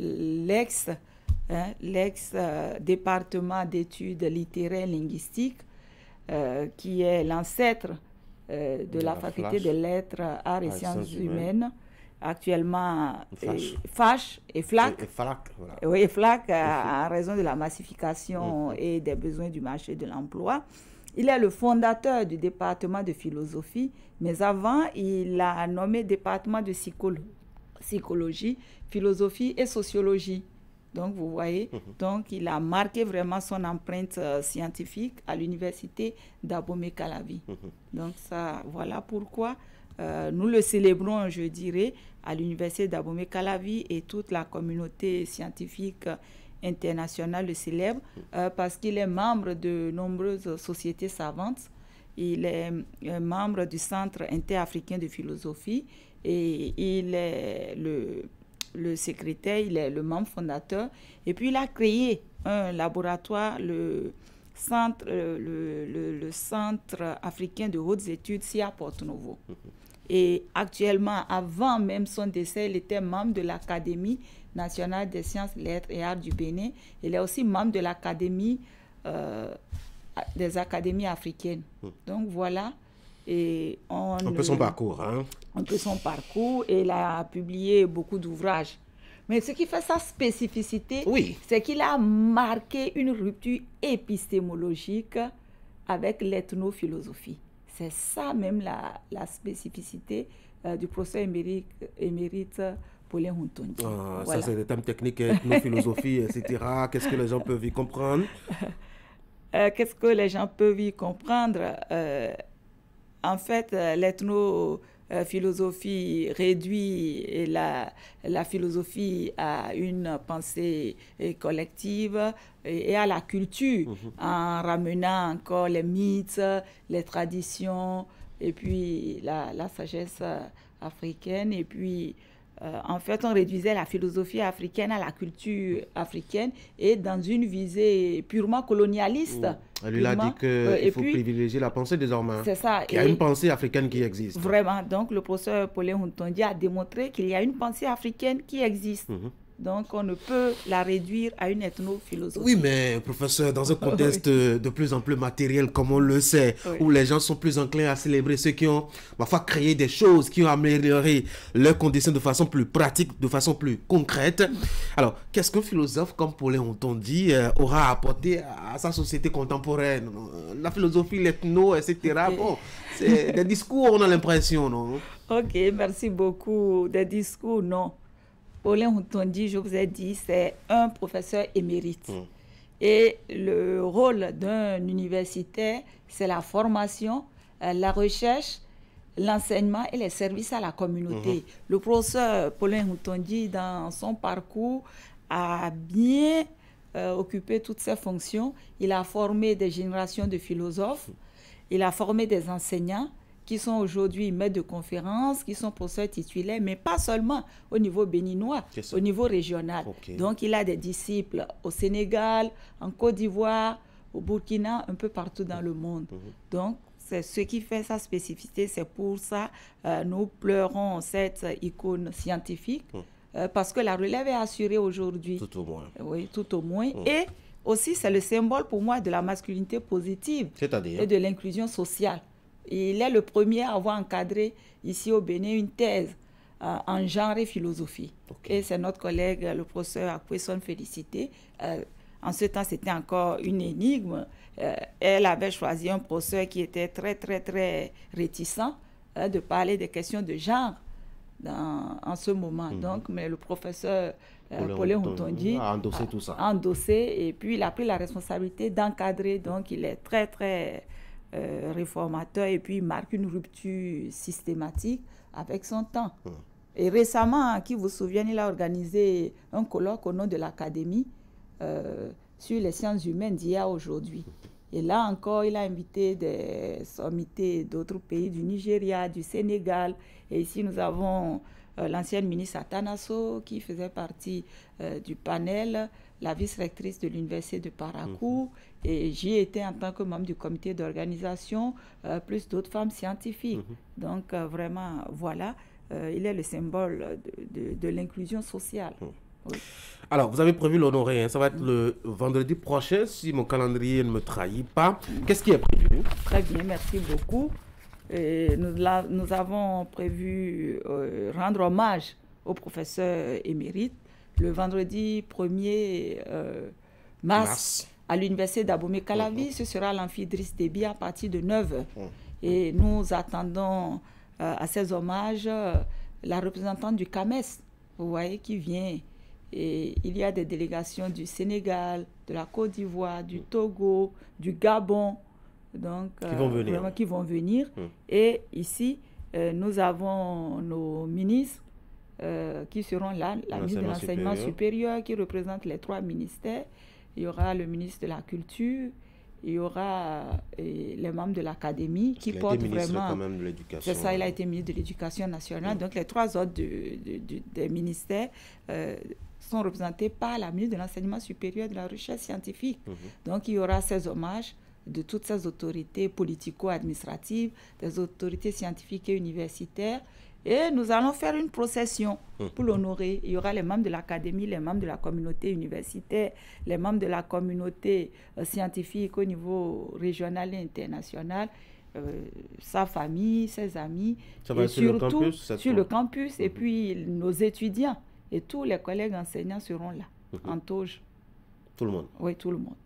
l'ex-département d'études littéraires linguistiques, qui est l'ancêtre de la faculté des lettres, arts et sciences humaines. Actuellement, FACH et FLAC. Voilà. Oui, FLAC, en raison de la massification et des besoins du marché de l'emploi. Il est le fondateur du département de philosophie, mais avant, il a nommé département de psychologie, philosophie et sociologie. Donc, vous voyez, donc il a marqué vraiment son empreinte scientifique à l'université d'Abomey-Calavi. Donc, ça, voilà pourquoi nous le célébrons, je dirais, à l'université d'Abomey-Calavi, et toute la communauté scientifique international le célèbre parce qu'il est membre de nombreuses sociétés savantes. Il est membre du Centre interafricain de philosophie et il est le secrétaire, il est le membre fondateur. Et puis il a créé un laboratoire, le Centre africain de hautes études, ici à Porto Novo. Et actuellement, avant même son décès, il était membre de l'Académie nationale des sciences, lettres et arts du Bénin. Il est aussi membre de l'Académie des académies africaines. Donc voilà. Et un peu son parcours. Un peu son parcours. Et il a publié beaucoup d'ouvrages. Mais ce qui fait sa spécificité, c'est qu'il a marqué une rupture épistémologique avec l'ethnophilosophie. C'est ça même la spécificité du professeur émérite Paulin Hontondi. Ça, c'est des thèmes techniques, ethnophilosophie, etc. Qu'est-ce que les gens peuvent y comprendre? Qu'est-ce que les gens peuvent y comprendre? En fait, l'ethnophilosophie réduit la philosophie à une pensée collective et à la culture, en ramenant encore les mythes, les traditions, et puis la sagesse africaine. Et puis, en fait, on réduisait la philosophie africaine à la culture africaine et dans une visée purement colonialiste. Lui a dit qu'il faut privilégier la pensée désormais. C'est ça. Il y a une pensée africaine qui existe. Vraiment. Donc, le professeur Paulin Hontondi a démontré qu'il y a une pensée africaine qui existe. Donc, on ne peut la réduire à une ethnophilosophie. Oui, mais professeur, dans un contexte de plus en plus matériel, comme on le sait, où les gens sont plus enclins à célébrer ceux qui ont parfois créé des choses, qui ont amélioré leurs conditions de façon plus pratique, de façon plus concrète. Alors, qu'est-ce qu'un philosophe comme Paulin Hontondi aura apporté à sa société contemporaine? La philosophie, l'ethno, etc. Bon, c'est des discours, on a l'impression, non? Ok, merci beaucoup. Des discours, non. Paulin Hontondi, je vous ai dit, c'est un professeur émérite. Et le rôle d'un universitaire, c'est la formation, la recherche, l'enseignement et les services à la communauté. Le professeur Paulin Hontondi, dans son parcours, a bien occupé toutes ses fonctions. Il a formé des générations de philosophes, il a formé des enseignants, qui sont aujourd'hui maîtres de conférences, qui sont professeurs titulaires, mais pas seulement au niveau béninois, au niveau régional. Donc, il a des disciples au Sénégal, en Côte d'Ivoire, au Burkina, un peu partout dans le monde. Donc, c'est ce qui fait sa spécificité. C'est pour ça nous pleurons cette icône scientifique, parce que la relève est assurée aujourd'hui. Tout au moins. Oui, tout au moins. Et aussi, c'est le symbole pour moi de la masculinité positive et de l'inclusion sociale. Il est le premier à avoir encadré ici au Bénin une thèse en genre et philosophie. Et c'est notre collègue, le professeur Akwesson Félicité. En ce temps, c'était encore une énigme. Elle avait choisi un professeur qui était très réticent de parler des questions de genre en ce moment. Donc, mais le professeur Paulin Hontondi a endossé tout ça. A endossé, et puis il a pris la responsabilité d'encadrer. Donc, il est très réformateur, et puis il marque une rupture systématique avec son temps. Et récemment, qui vous souvient, il a organisé un colloque au nom de l'Académie sur les sciences humaines d'hier à aujourd'hui. Et là encore, il a invité des sommités d'autres pays, du Nigeria, du Sénégal. Et ici, nous avons l'ancienne ministre Atanasso qui faisait partie du panel, la vice-rectrice de l'université de Parakou, et j'y étais en tant que membre du comité d'organisation, plus d'autres femmes scientifiques. Donc vraiment, voilà, il est le symbole de l'inclusion sociale. Oui. Alors, vous avez prévu l'honorer, hein? Ça va être le vendredi prochain, si mon calendrier ne me trahit pas. Qu'est-ce qui est prévu? Très bien, merci beaucoup. Et nous avons prévu rendre hommage au professeur émérite le vendredi 1er mars à l'université d'Abomey-Calavi. Ce sera l'amphi Idriss Déby à partir de 9h. Et nous attendons à ces hommages la représentante du CAMES, vous voyez, qui vient. Et il y a des délégations du Sénégal, de la Côte d'Ivoire, du Togo, du Gabon, donc, qui vont venir. Et ici, nous avons nos ministres qui seront là, la ministre de l'Enseignement supérieur qui représente les 3 ministères. Il y aura le ministre de la Culture, il y aura les membres de l'Académie qui portent vraiment... C'est ça, il a été ministre de l'Éducation nationale. Donc, les 3 autres des ministères sont représentés par la ministre de l'Enseignement supérieur et de la Recherche scientifique. Donc, il y aura ces hommages de toutes ces autorités politico-administratives, des autorités scientifiques et universitaires. Et nous allons faire une procession pour l'honorer. Il y aura les membres de l'Académie, les membres de la communauté universitaire, les membres de la communauté scientifique au niveau régional et international, sa famille, ses amis. Ça va être surtout sur le campus. Et puis nos étudiants et tous les collègues enseignants seront là, en toge. Tout le monde? Oui, tout le monde.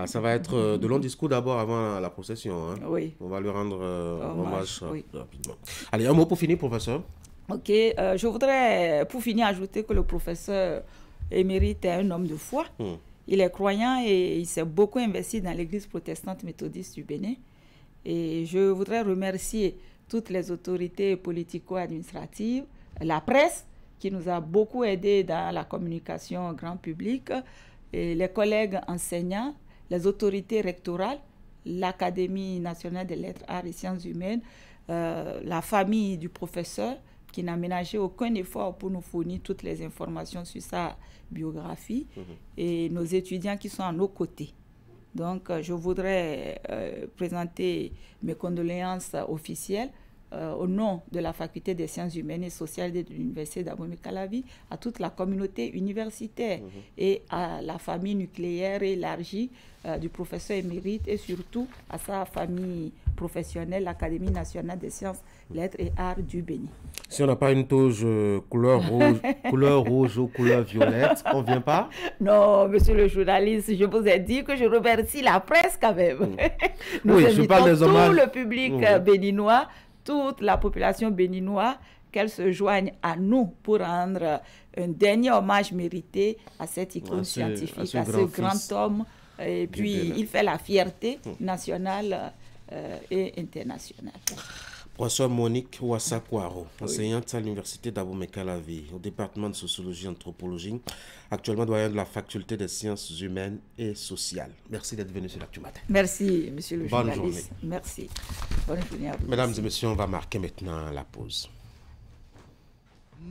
Ça va être de longs discours d'abord avant la procession. Hein. Oui. On va lui rendre hommage rapidement. Allez, un mot pour finir, professeur. Ok, je voudrais, pour finir, ajouter que le professeur émérite est un homme de foi. Il est croyant et il s'est beaucoup investi dans l'église protestante méthodiste du Bénin. Et je voudrais remercier toutes les autorités politico-administratives, la presse, qui nous a beaucoup aidés dans la communication grand public, et les collègues enseignants, les autorités rectorales, l'Académie nationale des lettres, arts et sciences humaines, la famille du professeur qui n'a ménagé aucun effort pour nous fournir toutes les informations sur sa biographie et nos étudiants qui sont à nos côtés. Donc, je voudrais présenter mes condoléances officielles au nom de la Faculté des sciences humaines et sociales de l'Université d'Abomey-Calavi, à toute la communauté universitaire et à la famille nucléaire élargie du professeur émérite et surtout à sa famille professionnelle, l'Académie nationale des sciences, lettres et arts du Bénin. Si on n'a pas une toge couleur rouge ou couleur violette, on ne vient pas? Non, monsieur le journaliste, je vous ai dit que je remercie la presse quand même. Nous invitons tout le public béninois, toute la population béninoise, qu'elle se joigne à nous pour rendre un dernier hommage mérité à cette icône scientifique, à ce grand homme. Et puis, il fait la fierté nationale et internationale. Professeur Monique Ouassakwaro, enseignante à l'Université d'Abomey-Calavi, au département de sociologie et anthropologie, actuellement doyen de la faculté des sciences humaines et sociales. Merci d'être venu sur l'Actu Matin. Merci, monsieur le journaliste. Bonne journée. Merci. Bonne journée à vous. Mesdames et messieurs, on va marquer maintenant la pause.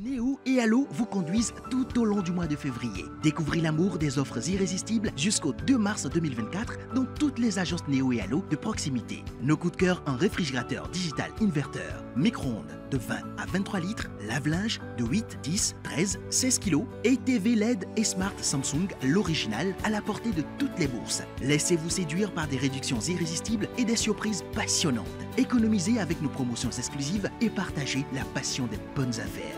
Néo et Allo vous conduisent tout au long du mois de février. Découvrez l'amour des offres irrésistibles jusqu'au 2 mars 2024 dans toutes les agences Néo et Allo de proximité. Nos coups de cœur en réfrigérateur digital inverteur, micro-ondes de 20 à 23 litres, lave-linge de 8, 10, 13, 16 kg et TV LED et Smart Samsung, l'original, à la portée de toutes les bourses. Laissez-vous séduire par des réductions irrésistibles et des surprises passionnantes. Économisez avec nos promotions exclusives et partagez la passion des bonnes affaires.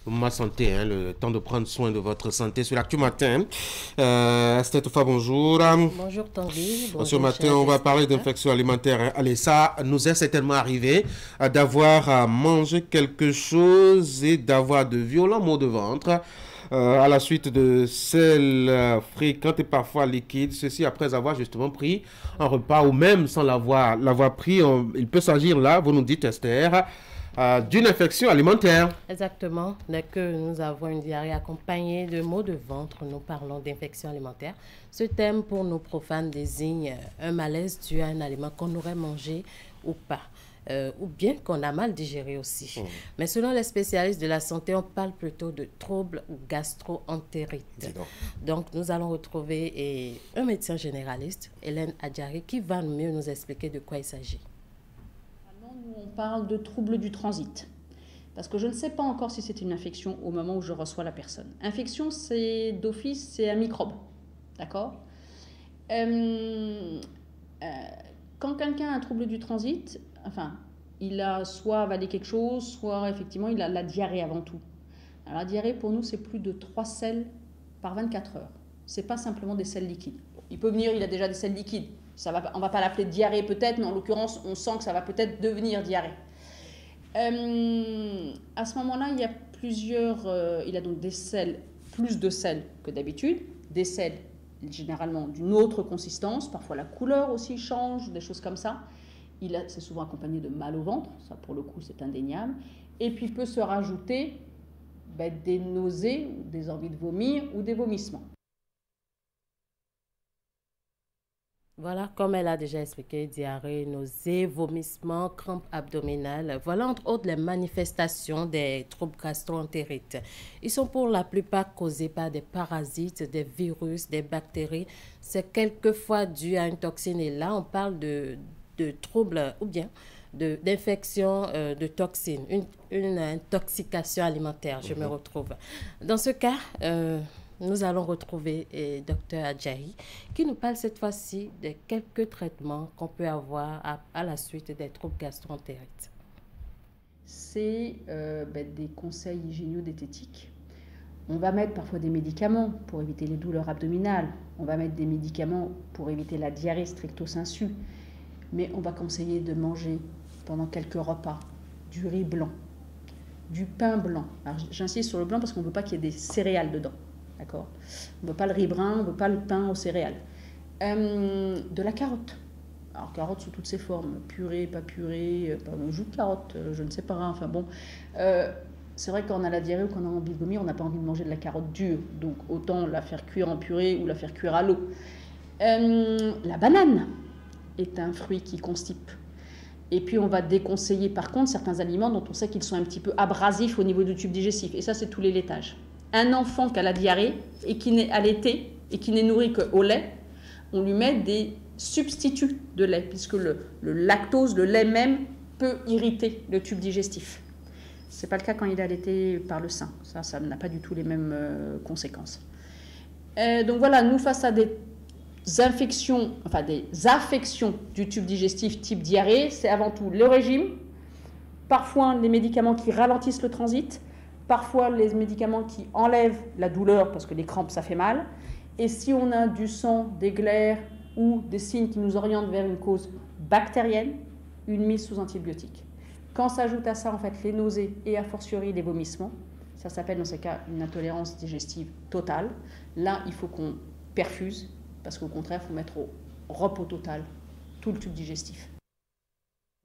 Ma santé, hein, le temps de prendre soin de votre santé sur l'Actu Matin. Esther Toufa, bonjour. Bonjour Tanguy. Bonjour, ce matin, on va parler d'infection alimentaire. Hein. Allez, ça nous est certainement arrivé d'avoir mangé quelque chose et d'avoir de violents maux de ventre à la suite de sels fréquents et parfois liquides. Ceci après avoir justement pris un repas ou même sans l'avoir pris. Il peut s'agir là, vous nous dites Esther, d'une infection alimentaire. Exactement. Dès que nous avons une diarrhée accompagnée de maux de ventre, nous parlons d'infection alimentaire. Ce thème pour nos profanes désigne un malaise dû à un aliment qu'on aurait mangé ou pas. Ou bien qu'on a mal digéré aussi. Mais selon les spécialistes de la santé, on parle plutôt de troubles gastro-entérites. Donc, nous allons retrouver un médecin généraliste, Hélène Adjari, qui va mieux nous expliquer de quoi il s'agit. Nous, on parle de troubles du transit. Parce que je ne sais pas encore si c'est une infection au moment où je reçois la personne. Infection, c'est d'office, c'est un microbe. D'accord ? Quand quelqu'un a un trouble du transit, enfin, il a soit avalé quelque chose, soit effectivement, il a la diarrhée avant tout. Alors, la diarrhée, pour nous, c'est plus de 3 selles par 24 heures. Ce n'est pas simplement des selles liquides. Il peut venir, il a déjà des selles liquides. On ne va pas l'appeler diarrhée peut-être, mais en l'occurrence, on sent que ça va peut-être devenir diarrhée. À ce moment-là, il y a il a donc des selles, plus de selles que d'habitude, des selles généralement d'une autre consistance, parfois la couleur aussi change, des choses comme ça. C'est souvent accompagné de mal au ventre, ça pour le coup c'est indéniable. Et puis peut se rajouter des nausées, des envies de vomir ou des vomissements. Voilà, comme elle a déjà expliqué, diarrhée, nausées, vomissements, crampes abdominales. Voilà entre autres les manifestations des troubles gastro-entérites. Ils sont pour la plupart causés par des parasites, des virus, des bactéries. C'est quelquefois dû à une toxine. Et là, on parle de troubles ou bien d'infection de toxines, une intoxication alimentaire, je me retrouve. Dans ce cas, nous allons retrouver Dr Adjahi qui nous parle cette fois-ci de quelques traitements qu'on peut avoir à la suite des troubles gastro-entérites. C'est des conseils hygiéno-diététiques. On va mettre parfois des médicaments pour éviter les douleurs abdominales. On va mettre des médicaments pour éviter la diarrhée stricto sensu. Mais on va conseiller de manger pendant quelques repas du riz blanc, du pain blanc. Alors j'insiste sur le blanc parce qu'on ne veut pas qu'il y ait des céréales dedans. D'accord ? On ne veut pas le riz brun, on ne veut pas le pain aux céréales. De la carotte. Alors carotte sous toutes ses formes, purée, pas purée, jus de carotte, je ne sais pas. Enfin bon, c'est vrai que quand on a la diarrhée ou qu'on a envie de vomir, on n'a pas envie de manger de la carotte dure. Donc autant la faire cuire en purée ou la faire cuire à l'eau. La banane est un fruit qui constipe. Et puis on va déconseiller par contre certains aliments dont on sait qu'ils sont un petit peu abrasifs au niveau du tube digestif. Et ça, c'est tous les laitages. Un enfant qui a la diarrhée et qui n'est allaité et qui n'est nourri qu'au lait, on lui met des substituts de lait, puisque le lactose, le lait même, peut irriter le tube digestif. Ce n'est pas le cas quand il est allaité par le sein. Ça n'a pas du tout les mêmes conséquences. Donc voilà, nous, face à des affections du tube digestif type diarrhée, c'est avant tout le régime, parfois les médicaments qui ralentissent le transit, parfois les médicaments qui enlèvent la douleur parce que les crampes ça fait mal, et si on a du sang, des glaires ou des signes qui nous orientent vers une cause bactérienne, une mise sous antibiotiques. Quand s'ajoute à ça en fait les nausées et a fortiori les vomissements, ça s'appelle dans ces cas une intolérance digestive totale. Là, il faut qu'on perfuse parce qu'au contraire, il faut mettre au repos total tout le tube digestif.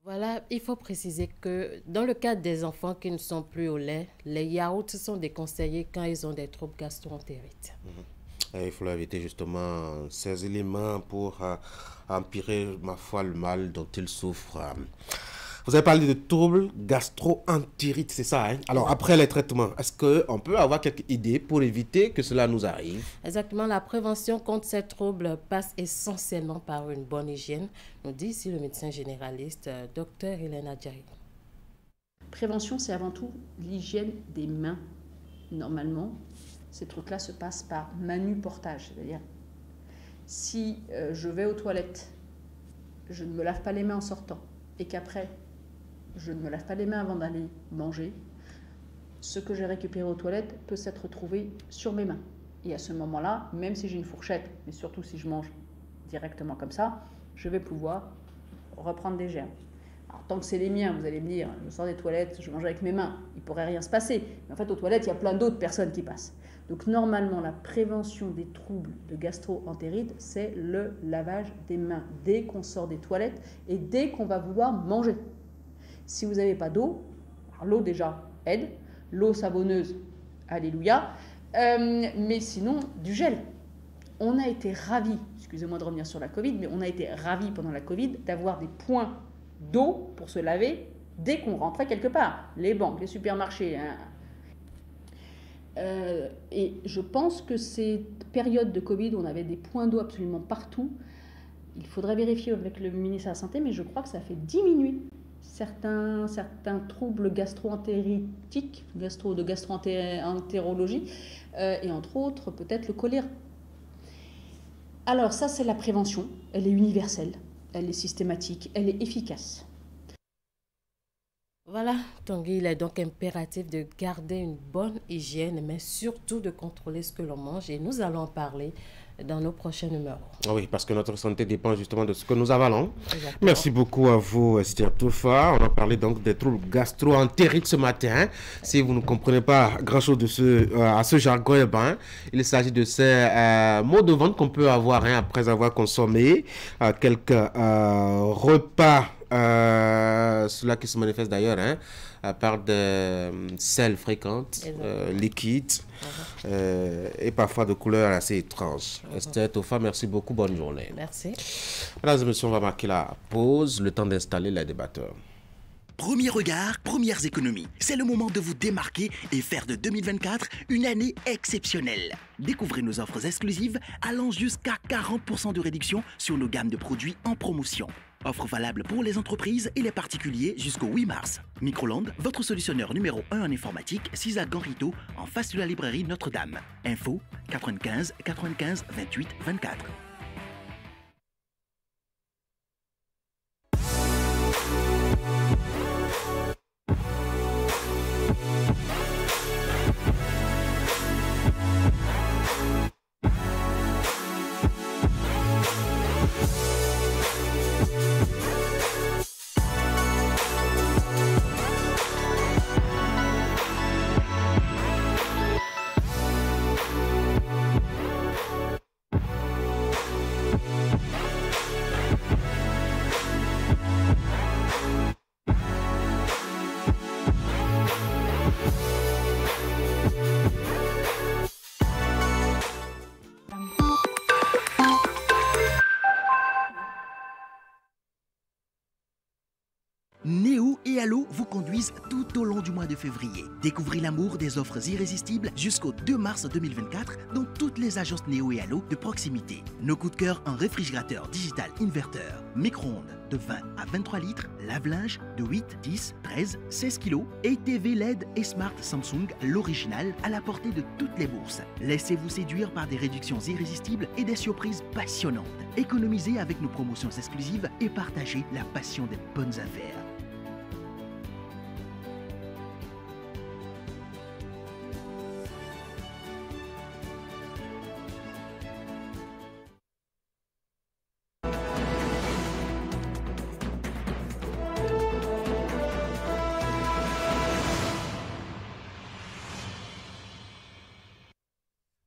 Voilà, il faut préciser que dans le cas des enfants qui ne sont plus au lait, les yaourts sont déconseillés quand ils ont des troubles gastro-entérites. Il faut éviter justement ces éléments pour empirer, ma foi, le mal dont ils souffrent. Vous avez parlé de troubles gastro-entérites, c'est ça, hein? Alors, après les traitements, est-ce qu'on peut avoir quelques idées pour éviter que cela nous arrive? Exactement, la prévention contre ces troubles passe essentiellement par une bonne hygiène, nous dit ici le médecin généraliste, Dr Hélène Adjahi. Prévention, c'est avant tout l'hygiène des mains. Normalement, ces trucs-là se passent par manuportage, c'est-à-dire si je vais aux toilettes, je ne me lave pas les mains en sortant, et qu'après, je ne me lave pas les mains avant d'aller manger, ce que j'ai récupéré aux toilettes peut s'être retrouvé sur mes mains. Et à ce moment-là, même si j'ai une fourchette, mais surtout si je mange directement comme ça, je vais pouvoir reprendre des germes. Alors, tant que c'est les miens, vous allez me dire, je sors des toilettes, je mange avec mes mains, il ne pourrait rien se passer. Mais en fait, aux toilettes, il y a plein d'autres personnes qui passent. Donc normalement, la prévention des troubles de gastro-entérite, c'est le lavage des mains dès qu'on sort des toilettes et dès qu'on va vouloir manger. Si vous n'avez pas d'eau, l'eau déjà aide, l'eau savonneuse, alléluia, mais sinon du gel. On a été ravis, excusez-moi de revenir sur la Covid, mais on a été ravis pendant la Covid d'avoir des points d'eau pour se laver dès qu'on rentrait quelque part. Les banques, les supermarchés, hein. Et je pense que ces périodes de Covid, on avait des points d'eau absolument partout. Il faudrait vérifier avec le ministère de la Santé, mais je crois que ça a fait diminuer certains troubles gastro-entéritiques, de gastro-entérologie, et entre autres peut-être le choléra. Alors ça, c'est la prévention. Elle est universelle, elle est systématique, elle est efficace. Voilà, Tanguy, il est donc impératif de garder une bonne hygiène, mais surtout de contrôler ce que l'on mange. Et nous allons en parler dans nos prochains numéros. Oui, parce que notre santé dépend justement de ce que nous avalons. Exactement. Merci beaucoup à vous, Esther Toufa. On a parlé donc des troubles gastro-entérites ce matin. Si vous ne comprenez pas grand-chose à ce jargon urbain, il s'agit de ces maux de ventre qu'on peut avoir après avoir consommé quelques repas. Cela qui se manifeste d'ailleurs par des selles fréquentes, liquides et parfois de couleurs assez étranges. Esther Toufa, merci beaucoup, bonne journée. Merci. Mesdames et messieurs, on va marquer la pause, le temps d'installer les débatteurs. Premier regard, premières économies. C'est le moment de vous démarquer et faire de 2024 une année exceptionnelle. Découvrez nos offres exclusives allant jusqu'à 40% de réduction sur nos gammes de produits en promotion. Offre valable pour les entreprises et les particuliers jusqu'au 8 mars. Microland, votre solutionneur numéro 1 en informatique, 6 à Ganrito, en face de la librairie Notre-Dame. Info 95 95 28 24. Néo et Allo vous conduisent tout au long du mois de février. Découvrez l'amour des offres irrésistibles jusqu'au 2 mars 2024 dans toutes les agences Néo et Allo de proximité. Nos coups de cœur en réfrigérateur digital inverteur, micro-ondes de 20 à 23 litres, lave-linge de 8, 10, 13, 16 kg et TV LED et Smart Samsung, l'original, à la portée de toutes les bourses. Laissez-vous séduire par des réductions irrésistibles et des surprises passionnantes. Économisez avec nos promotions exclusives et partagez la passion des bonnes affaires.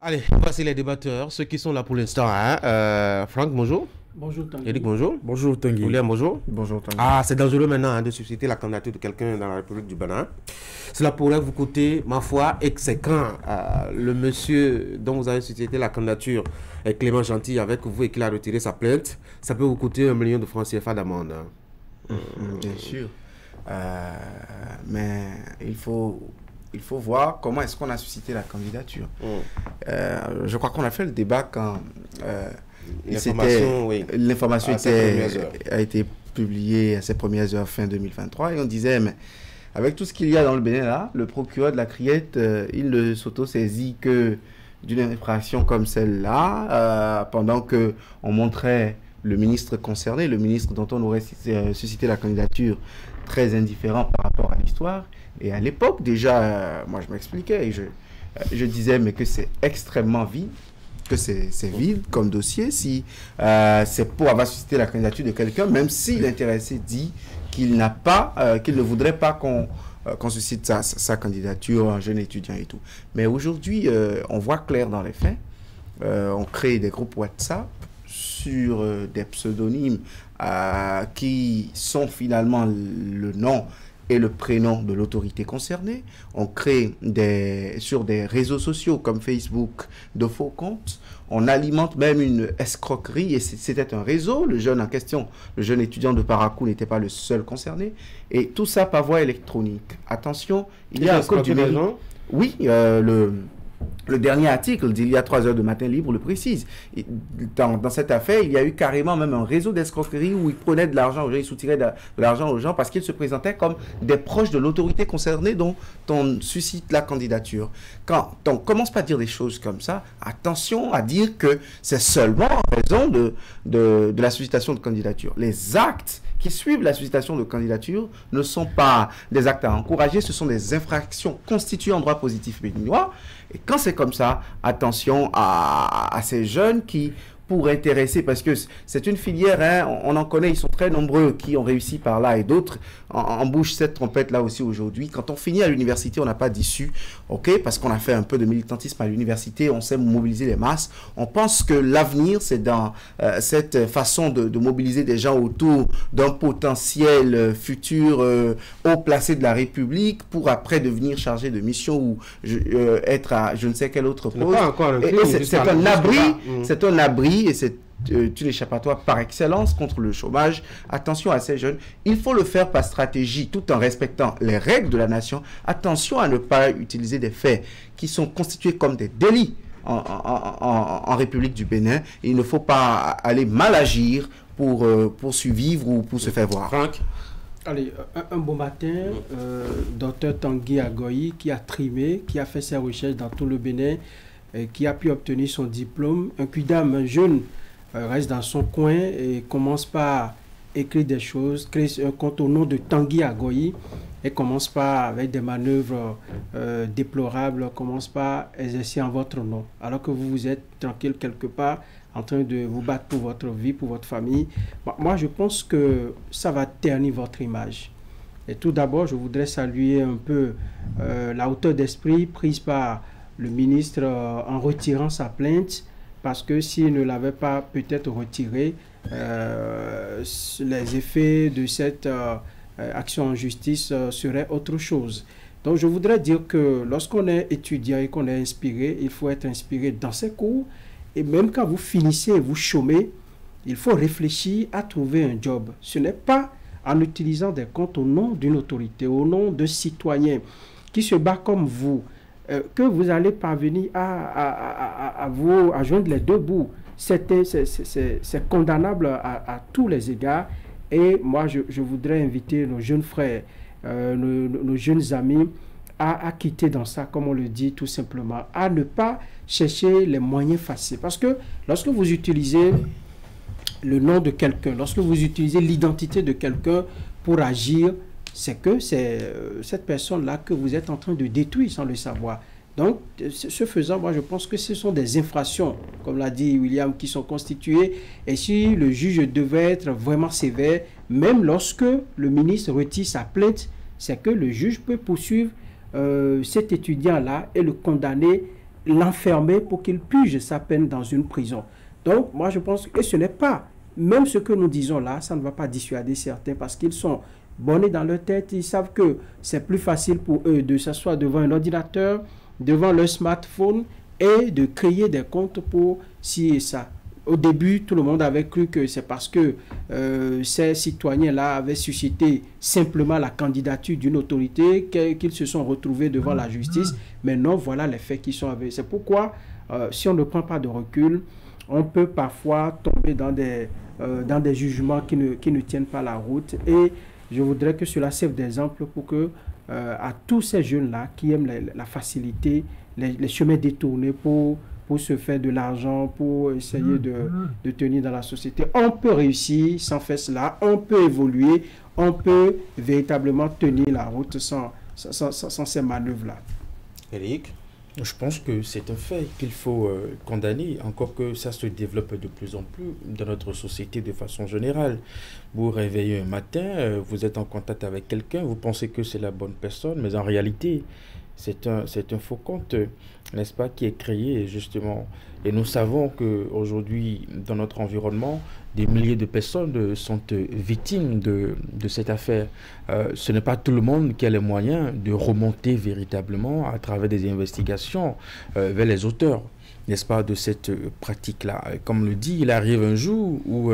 Allez, voici les débatteurs, ceux qui sont là pour l'instant. Hein. Franck, bonjour. Bonjour Tanguy. Eric, bonjour. Bonjour Tanguy. William, bonjour. Bonjour Tanguy. Ah, c'est dangereux maintenant de susciter la candidature de quelqu'un dans la République du Bénin. Cela pourrait vous coûter, ma foi, exécrant. Le monsieur dont vous avez suscité la candidature est Clément Gentil avec vous et qu'il a retiré sa plainte. Ça peut vous coûter 1 million de francs CFA d'amende. Bien sûr. Mais il faut voir comment est-ce qu'on a suscité la candidature. Je crois qu'on a fait le débat quand l'information a été publiée à ses premières heures fin 2023 et on disait, mais avec tout ce qu'il y a dans le Bénin là, le procureur de la Criette, il ne s'auto-saisit que d'une infraction comme celle-là, pendant qu'on montrait le ministre concerné, le ministre dont on aurait suscité la candidature, très indifférent par rapport à l'histoire. Et à l'époque, déjà, moi je m'expliquais et je disais mais que c'est extrêmement vide, que c'est vide comme dossier si c'est pour avoir suscité la candidature de quelqu'un, même si l'intéressé dit qu'il n'a pas, qu'il ne voudrait pas qu'on suscite sa candidature, un jeune étudiant et tout. Mais aujourd'hui, on voit clair dans les faits. On crée des groupes WhatsApp sur des pseudonymes qui sont finalement le nom et le prénom de l'autorité concernée. On crée sur des réseaux sociaux comme Facebook de faux comptes. On alimente même une escroquerie et c'était un réseau. Le jeune en question, le jeune étudiant de Parakou n'était pas le seul concerné. Et tout ça par voie électronique. Attention, il y a un code du mérite. Oui, le dernier article d'il y a 3 heures de matin libre le précise. Dans cette affaire, il y a eu carrément même un réseau d'escroquerie où ils prenaient de l'argent aux gens, ils soutiraient de l'argent aux gens parce qu'ils se présentaient comme des proches de l'autorité concernée dont on suscite la candidature. Quand on commence pas à dire des choses comme ça, attention à dire que c'est seulement en raison de la sollicitation de candidature. Les actes qui suivent la sollicitation de candidature ne sont pas des actes à encourager, ce sont des infractions constituées en droit positif béninois. Et quand c'est comme ça, attention à ces jeunes qui, pour intéresser, parce que c'est une filière, hein, on en connaît, ils sont très nombreux qui ont réussi par là et d'autres embouchent cette trompette là aussi aujourd'hui. Quand on finit à l'université, on n'a pas d'issue, ok, parce qu'on a fait un peu de militantisme à l'université, on sait mobiliser les masses. On pense que l'avenir, c'est dans cette façon de mobiliser des gens autour d'un potentiel futur haut placé de la République pour après devenir chargé de mission ou être à je ne sais quel autre poste. C'est un abri et c'est une échappatoire par excellence contre le chômage. Attention à ces jeunes. Il faut le faire par stratégie tout en respectant les règles de la nation. Attention à ne pas utiliser des faits qui sont constitués comme des délits en République du Bénin. Il ne faut pas aller mal agir pour survivre ou pour se faire voir. Franck. Allez, un beau matin, docteur Tanguy Agoyi, qui a trimé, qui a fait ses recherches dans tout le Bénin, qui a pu obtenir son diplôme. Un Quidam, un jeune, reste dans son coin et commence par écrire des choses, créer un compte au nom de Tanguy Agoyi et commence par, avec des manœuvres déplorables, commence par exercer en votre nom. Alors que vous êtes tranquille quelque part, en train de vous battre pour votre vie, pour votre famille. Moi, je pense que ça va ternir votre image. Et tout d'abord, je voudrais saluer un peu la hauteur d'esprit prise par le ministre en retirant sa plainte, parce que s'il ne l'avait pas peut-être retiré, les effets de cette action en justice seraient autre chose. Donc, je voudrais dire que lorsqu'on est étudiant et qu'on est inspiré, il faut être inspiré dans ses cours. Et même quand vous finissez et vous chômez, il faut réfléchir à trouver un job. Ce n'est pas en utilisant des comptes au nom d'une autorité, au nom d'un citoyen qui se bat comme vous, que vous allez parvenir à joindre les deux bouts. C'est condamnable à tous les égards. Et moi, je voudrais inviter nos jeunes frères, nos jeunes amis, à quitter dans ça, comme on le dit tout simplement, à ne pas chercher les moyens faciles. Parce que lorsque vous utilisez le nom de quelqu'un, lorsque vous utilisez l'identité de quelqu'un pour agir, c'est que c'est cette personne-là que vous êtes en train de détruire sans le savoir. Donc, ce faisant, moi je pense que ce sont des infractions, comme l'a dit William, qui sont constituées. Et si le juge devait être vraiment sévère, même lorsque le ministre retire sa plainte, c'est que le juge peut poursuivre cet étudiant-là et le condamner, l'enfermer pour qu'il purge sa peine dans une prison. Donc, moi, je pense que ce n'est pas, même ce que nous disons là, ça ne va pas dissuader certains parce qu'ils sont bornés dans leur tête. Ils savent que c'est plus facile pour eux de s'asseoir devant un ordinateur, devant leur smartphone et de créer des comptes pour ci et ça. Au début, tout le monde avait cru que c'est parce que ces citoyens-là avaient suscité simplement la candidature d'une autorité qu'ils se sont retrouvés devant la justice. Mais non, voilà les faits qui sont avérés. C'est pourquoi, si on ne prend pas de recul, on peut parfois tomber dans des jugements qui ne tiennent pas la route. Et je voudrais que cela serve d'exemple pour que, à tous ces jeunes-là qui aiment la facilité, les chemins détournés pour se faire de l'argent, pour essayer de tenir dans la société. On peut réussir sans faire cela, on peut évoluer, on peut véritablement tenir la route sans ces manœuvres-là. Eric? Je pense que c'est un fait qu'il faut condamner, encore que ça se développe de plus en plus dans notre société de façon générale. Vous réveillez un matin, vous êtes en contact avec quelqu'un, vous pensez que c'est la bonne personne, mais en réalité, c'est un faux compte, n'est-ce pas, qui est créé justement. Et nous savons qu'aujourd'hui, dans notre environnement, des milliers de personnes sont victimes de cette affaire. Ce n'est pas tout le monde qui a les moyens de remonter véritablement à travers des investigations vers les auteurs, n'est-ce pas, de cette pratique-là. Comme le dit, il arrive un jour où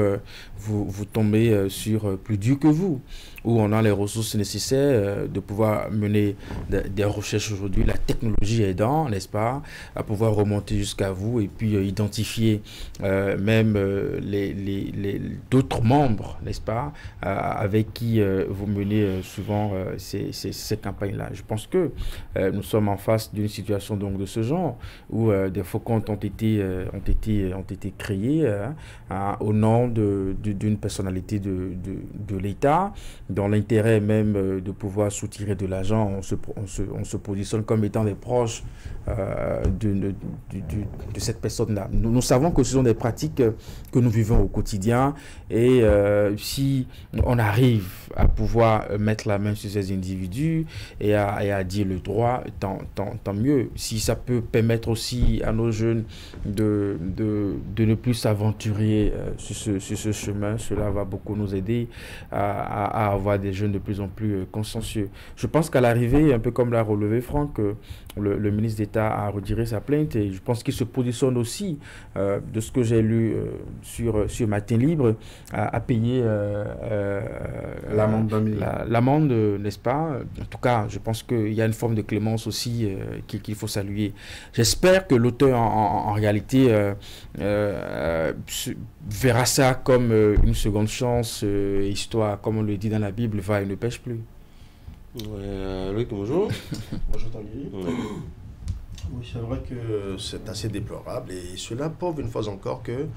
vous tombez sur plus dur que vous, où on a les ressources nécessaires de pouvoir mener des recherches aujourd'hui, la technologie aidant, n'est-ce pas, à pouvoir remonter jusqu'à vous et puis identifier même d'autres membres, n'est-ce pas, avec qui vous menez souvent ces campagnes-là. Je pense que nous sommes en face d'une situation donc de ce genre, où des faux comptes ont été créés au nom d'une personnalité de l'État, dans l'intérêt même de pouvoir soutirer de l'argent. On se positionne comme étant des proches de cette personne-là. Nous savons que ce sont des pratiques que nous vivons au quotidien, et si on arrive à pouvoir mettre la main sur ces individus et à dire le droit, tant mieux. Si ça peut permettre aussi à nos jeunes de ne plus s'aventurer sur ce chemin, cela va beaucoup nous aider à avoir des jeunes de plus en plus consciencieux. Je pense qu'à l'arrivée, un peu comme l'a relevé Franck, le ministre d'État a retiré sa plainte, et je pense qu'il se positionne aussi, de ce que j'ai lu sur Matin Libre, à payer l'amende, n'est-ce pas? En tout cas, je pense qu'il y a une forme de clémence aussi qu'il faut saluer. J'espère que l'auteur en réalité verra ça comme une seconde chance, histoire, comme on le dit dans la Bible, va et ne pêche plus. Loïc, bonjour. Bonjour Tanguy. Oui, c'est vrai que c'est assez déplorable et cela prouve une fois encore que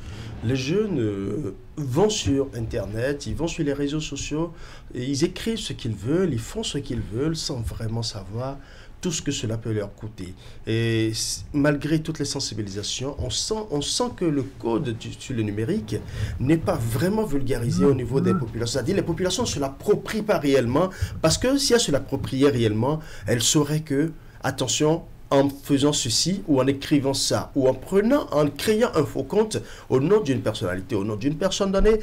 les jeunes vont sur Internet, ils vont sur les réseaux sociaux, et ils écrivent ce qu'ils veulent, ils font ce qu'ils veulent sans vraiment savoir tout ce que cela peut leur coûter. Et malgré toutes les sensibilisations, on sent que le code sur le numérique n'est pas vraiment vulgarisé au niveau des populations. C'est-à-dire les populations ne se l'approprient pas réellement, parce que si elles se l'appropriaient réellement, elles sauraient que, attention, en faisant ceci, ou en écrivant ça, ou en créant un faux compte au nom d'une personnalité, au nom d'une personne donnée,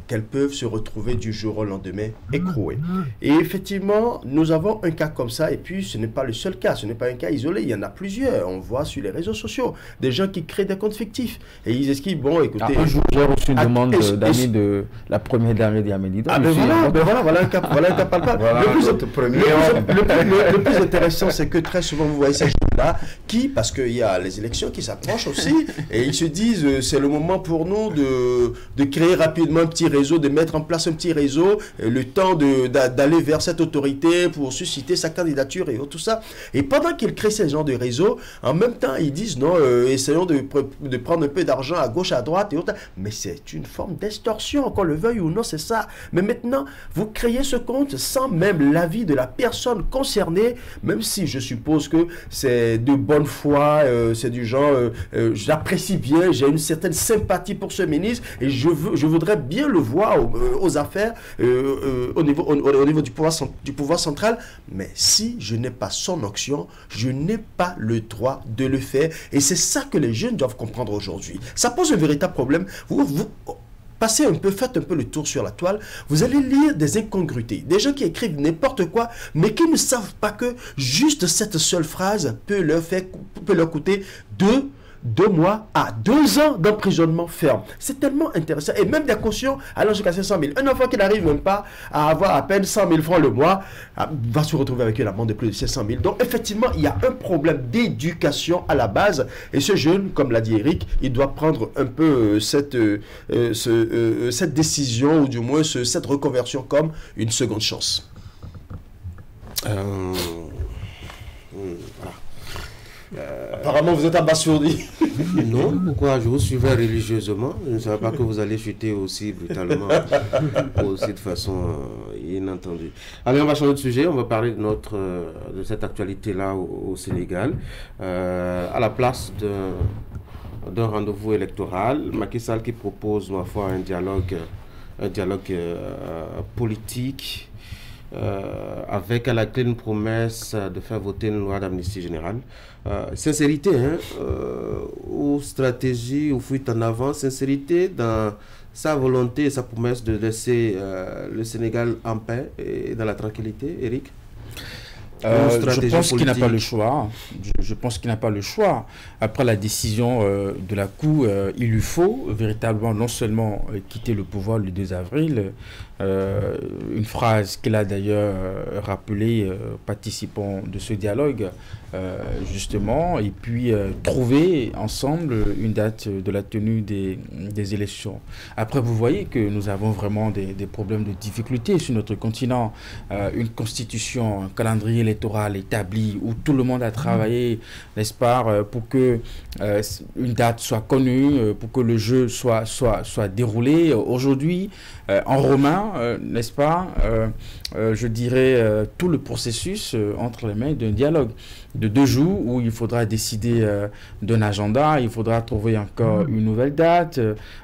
qu'elles peuvent se retrouver du jour au lendemain écrouées. Et effectivement, nous avons un cas comme ça, et puis ce n'est pas le seul cas, ce n'est pas un cas isolé, il y en a plusieurs. On voit sur les réseaux sociaux des gens qui créent des comptes fictifs, et ils esquivent, bon, écoutez... Un jour, j'ai reçu une demande d'amis de la première dame d'Amélie. Ah ben voilà un cas palpable. Le plus intéressant, c'est que très souvent, vous voyez ces gens-là, parce qu'il y a les élections qui s'approchent aussi, et ils se disent, c'est le moment pour nous de créer rapidement un petit réseau, de mettre en place un petit réseau, le temps d'aller vers cette autorité pour susciter sa candidature et tout ça. Et pendant qu'ils créent ces genres de réseaux, en même temps, ils disent non, essayons de prendre un peu d'argent à gauche, à droite et autres. Mais c'est une forme d'extorsion, qu'on le veuille ou non, c'est ça. Mais maintenant, vous créez ce compte sans même l'avis de la personne concernée, même si je suppose que c'est de bonne foi, c'est du genre, j'apprécie bien, j'ai une certaine sympathie pour ce ministre et je voudrais bien le voir aux affaires au niveau du pouvoir central, mais si je n'ai pas son onction, je n'ai pas le droit de le faire. Et c'est ça que les jeunes doivent comprendre aujourd'hui. Ça pose un véritable problème. Vous faites un peu le tour sur la toile, vous allez lire des incongruités, des gens qui écrivent n'importe quoi, mais qui ne savent pas que juste cette seule phrase peut leur coûter 2 mois à 2 ans d'emprisonnement ferme. C'est tellement intéressant. Et même des cautions allant jusqu'à 500 000. Un enfant qui n'arrive même pas à avoir à peine 100 000 francs le mois va se retrouver avec une amende de plus de 500 000. Donc effectivement, il y a un problème d'éducation à la base. Et ce jeune, comme l'a dit Eric, il doit prendre un peu cette décision, ou du moins cette reconversion comme une seconde chance. Apparemment, vous êtes abasourdi. Non, pourquoi? Je vous suivais religieusement. Je ne savais pas que vous allez chuter aussi brutalement, aussi de façon inattendue. Allez, on va changer de sujet. On va parler de cette actualité-là au Sénégal. À la place d'un rendez-vous électoral, Macky Sall qui propose, ma foi, un dialogue politique, avec à la clé une promesse de faire voter une loi d'amnistie générale. Sincérité, ou stratégie, ou fuite en avant, sincérité dans sa volonté et sa promesse de laisser le Sénégal en paix et dans la tranquillité, Eric? Je pense qu'il n'a pas le choix. Je pense qu'il n'a pas le choix. Après la décision de la Cour, il lui faut véritablement non seulement quitter le pouvoir le 2 avril, une phrase qu'il a d'ailleurs rappelée participant de ce dialogue, justement, et puis trouver ensemble une date de la tenue des élections. Après, vous voyez que nous avons vraiment des problèmes de difficulté sur notre continent. Une constitution, un calendrier électoral établi où tout le monde a travaillé, n'est-ce pas, pour que une date soit connue, pour que le jeu soit déroulé. Aujourd'hui, en romain, n'est-ce pas, je dirais tout le processus entre les mains d'un dialogue de 2 jours où il faudra décider d'un agenda, il faudra trouver encore une nouvelle date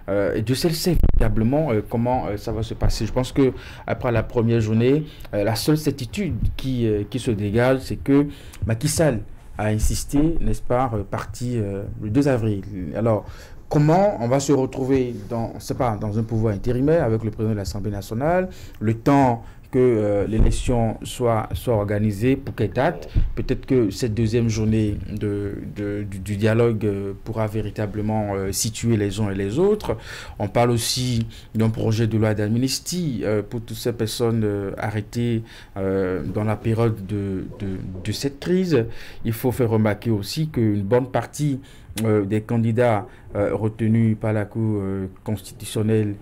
et Dieu seul sait véritablement comment ça va se passer. Je pense que après la première journée, la seule certitude qui se dégage, c'est que Macky Sall a insisté, n'est-ce pas, parti le 2 avril. Alors, comment on va se retrouver dans un pouvoir intérimaire avec le président de l'Assemblée nationale, le temps que l'élection soit organisée, pour quelle date. Peut-être que cette deuxième journée du dialogue pourra véritablement situer les uns et les autres. On parle aussi d'un projet de loi d'amnistie pour toutes ces personnes arrêtées dans la période de cette crise. Il faut faire remarquer aussi qu'une bonne partie des candidats retenus par la Cour constitutionnelle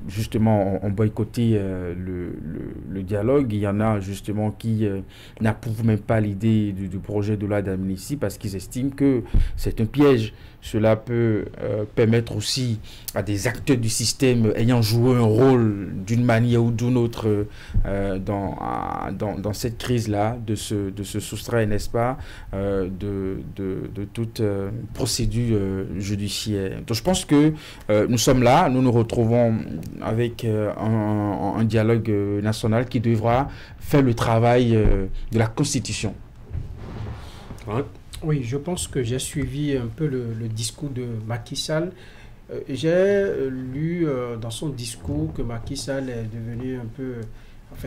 justement, ont boycotté le dialogue. Il y en a justement qui n'approuvent même pas l'idée du projet de loi d'amnistie parce qu'ils estiment que c'est un piège. Cela peut permettre aussi à des acteurs du système ayant joué un rôle d'une manière ou d'une autre dans cette crise-là de se soustraire, n'est-ce pas, de toute procédure judiciaire. Donc je pense que nous sommes là, nous nous retrouvons avec un dialogue national qui devra faire le travail de la Constitution. Ouais. Oui, je pense que j'ai suivi un peu le discours de Macky Sall. J'ai lu dans son discours que Macky Sall est devenu un peu,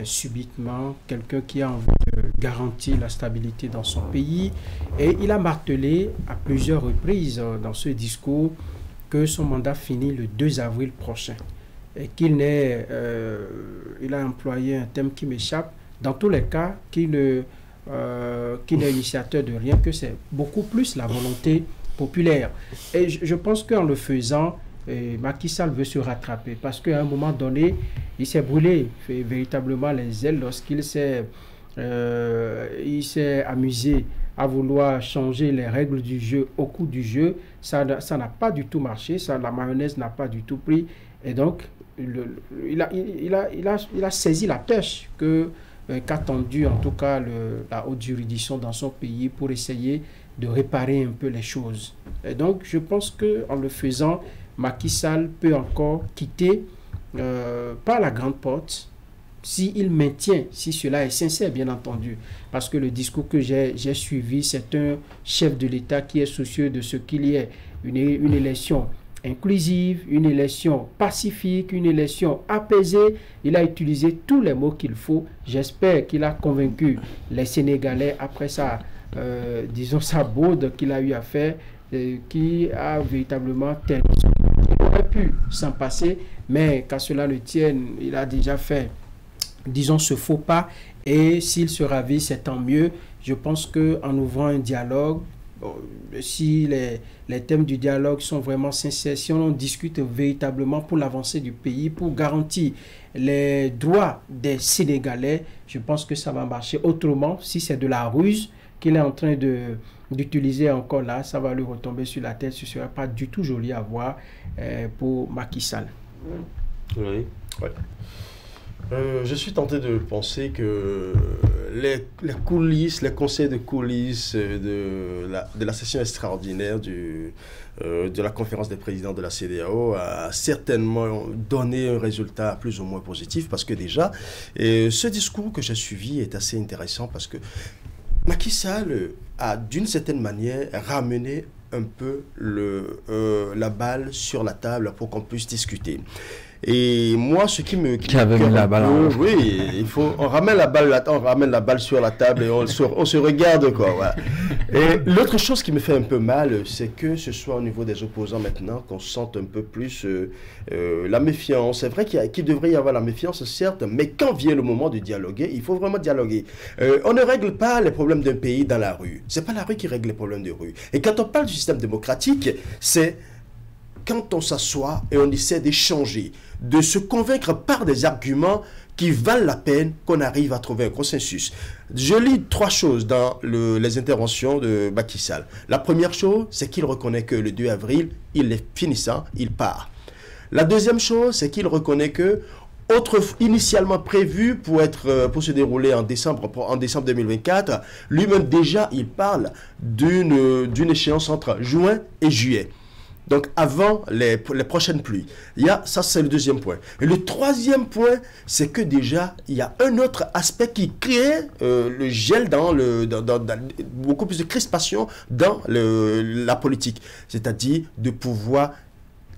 subitement, quelqu'un qui a envie de garantir la stabilité dans son pays. Et il a martelé à plusieurs reprises dans ce discours que son mandat finit le 2 avril prochain. Et qu'il n'est... il a employé un terme qui m'échappe. Dans tous les cas, qu'il n'est initiateur de rien, que c'est beaucoup plus la volonté populaire. Et je pense qu'en le faisant, Macky Sall veut se rattraper parce qu'à un moment donné, il s'est brûlé véritablement les ailes lorsqu'il s'est amusé à vouloir changer les règles du jeu au cours du jeu. Ça n'a pas du tout marché, la mayonnaise n'a pas du tout pris. Et donc, il a saisi la pêche qu'attendu en tout cas la haute juridiction dans son pays pour essayer de réparer un peu les choses. Et donc je pense qu'en le faisant, Macky Sall peut encore quitter par la grande porte s'il maintient, si cela est sincère bien entendu, parce que le discours que j'ai suivi, c'est un chef de l'État qui est soucieux de ce qu'il y ait une élection inclusive, une élection pacifique, une élection apaisée. Il a utilisé tous les mots qu'il faut. J'espère qu'il a convaincu les Sénégalais après sa baude qu'il a eu à faire, qui a véritablement terminé. Il aurait pu s'en passer, mais qu'à cela ne tienne, il a déjà fait, disons, ce faux pas. Et s'il se ravise, c'est tant mieux. Je pense qu'en ouvrant un dialogue, si les thèmes du dialogue sont vraiment sincères, si on en discute véritablement pour l'avancée du pays, pour garantir les droits des Sénégalais, je pense que ça va marcher. Autrement, si c'est de la ruse qu'il est en train d'utiliser encore là, ça va lui retomber sur la tête. Ce ne sera pas du tout joli à voir pour Macky Sall. Oui. Ouais. Je suis tenté de penser que les coulisses, les conseils de coulisses de la session extraordinaire de la conférence des présidents de la CEDEAO a certainement donné un résultat plus ou moins positif, parce que déjà, ce discours que j'ai suivi est assez intéressant parce que Macky Sall a d'une certaine manière ramené un peu la balle sur la table pour qu'on puisse discuter. Et moi, ce qui me... Qui avait mis la balle en... Oui, on ramène la balle sur la table et on se regarde, quoi. Voilà. Et l'autre chose qui me fait un peu mal, c'est que ce soit au niveau des opposants maintenant qu'on sente un peu plus la méfiance. C'est vrai qu'il devrait y avoir la méfiance, certes, mais quand vient le moment de dialoguer, il faut vraiment dialoguer. On ne règle pas les problèmes d'un pays dans la rue. C'est pas la rue qui règle les problèmes de rue. Et quand on parle du système démocratique, c'est quand on s'assoit et on essaie d'échanger, de se convaincre par des arguments qui valent la peine qu'on arrive à trouver un consensus. Je lis 3 choses dans les interventions de Macky Sall. La première chose, c'est qu'il reconnaît que le 2 avril, il est finissant, il part. La deuxième chose, c'est qu'il reconnaît que initialement prévu pour se dérouler en décembre 2024, lui-même déjà, il parle d'une échéance entre juin et juillet. Donc, avant les prochaines pluies. Ça, c'est le deuxième point. Et le troisième point, c'est que déjà, il y a un autre aspect qui crée le gel beaucoup plus de crispation dans la politique. C'est-à-dire de pouvoir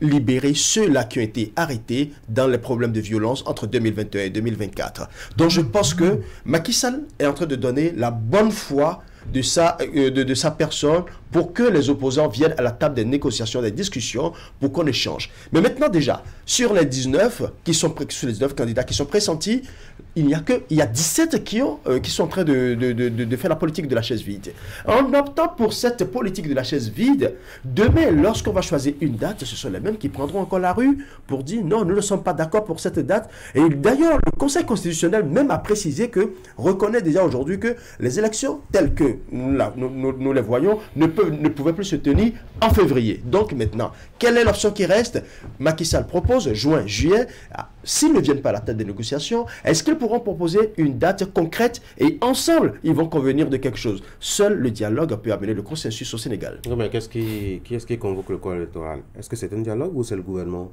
libérer ceux-là qui ont été arrêtés dans les problèmes de violence entre 2021 et 2024. Donc je pense que Macky Sall est en train de donner la bonne foi de sa personne pour que les opposants viennent à la table des négociations, des discussions, pour qu'on échange. Mais maintenant déjà, sur les 19 candidats qui sont pressentis, il y a 17 qui sont en train de faire la politique de la chaise vide. En optant pour cette politique de la chaise vide, demain, lorsqu'on va choisir une date, ce sont les mêmes qui prendront encore la rue pour dire non, nous ne sommes pas d'accord pour cette date. Et d'ailleurs, le Conseil constitutionnel même a précisé reconnaît déjà aujourd'hui que les élections telles que nous les voyons ne pouvaient plus se tenir en février. Donc maintenant, quelle est l'option qui reste? Macky Sall propose juin, juillet. S'ils ne viennent pas à la tête des négociations, est-ce qu'ils pourront proposer une date concrète et ensemble, ils vont convenir de quelque chose? Seul le dialogue peut amener le consensus au Sénégal. Non, mais qui est-ce qui convoque le corps électoral? Est-ce que c'est un dialogue ou c'est le gouvernement?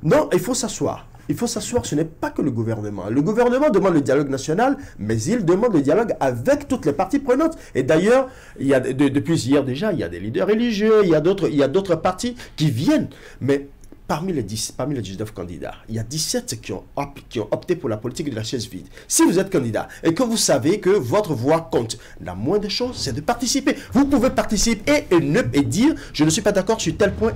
Non, il faut s'asseoir. Il faut s'asseoir, ce n'est pas que le gouvernement. Le gouvernement demande le dialogue national, mais il demande le dialogue avec toutes les parties prenantes. Et d'ailleurs, depuis hier déjà, il y a des leaders religieux, il y a d'autres partis qui viennent. Mais parmi les 19 candidats, il y a 17 qui ont opté pour la politique de la chaise vide. Si vous êtes candidat et que vous savez que votre voix compte, la moindre chose, c'est de participer. Vous pouvez participer et dire « je ne suis pas d'accord sur tel point,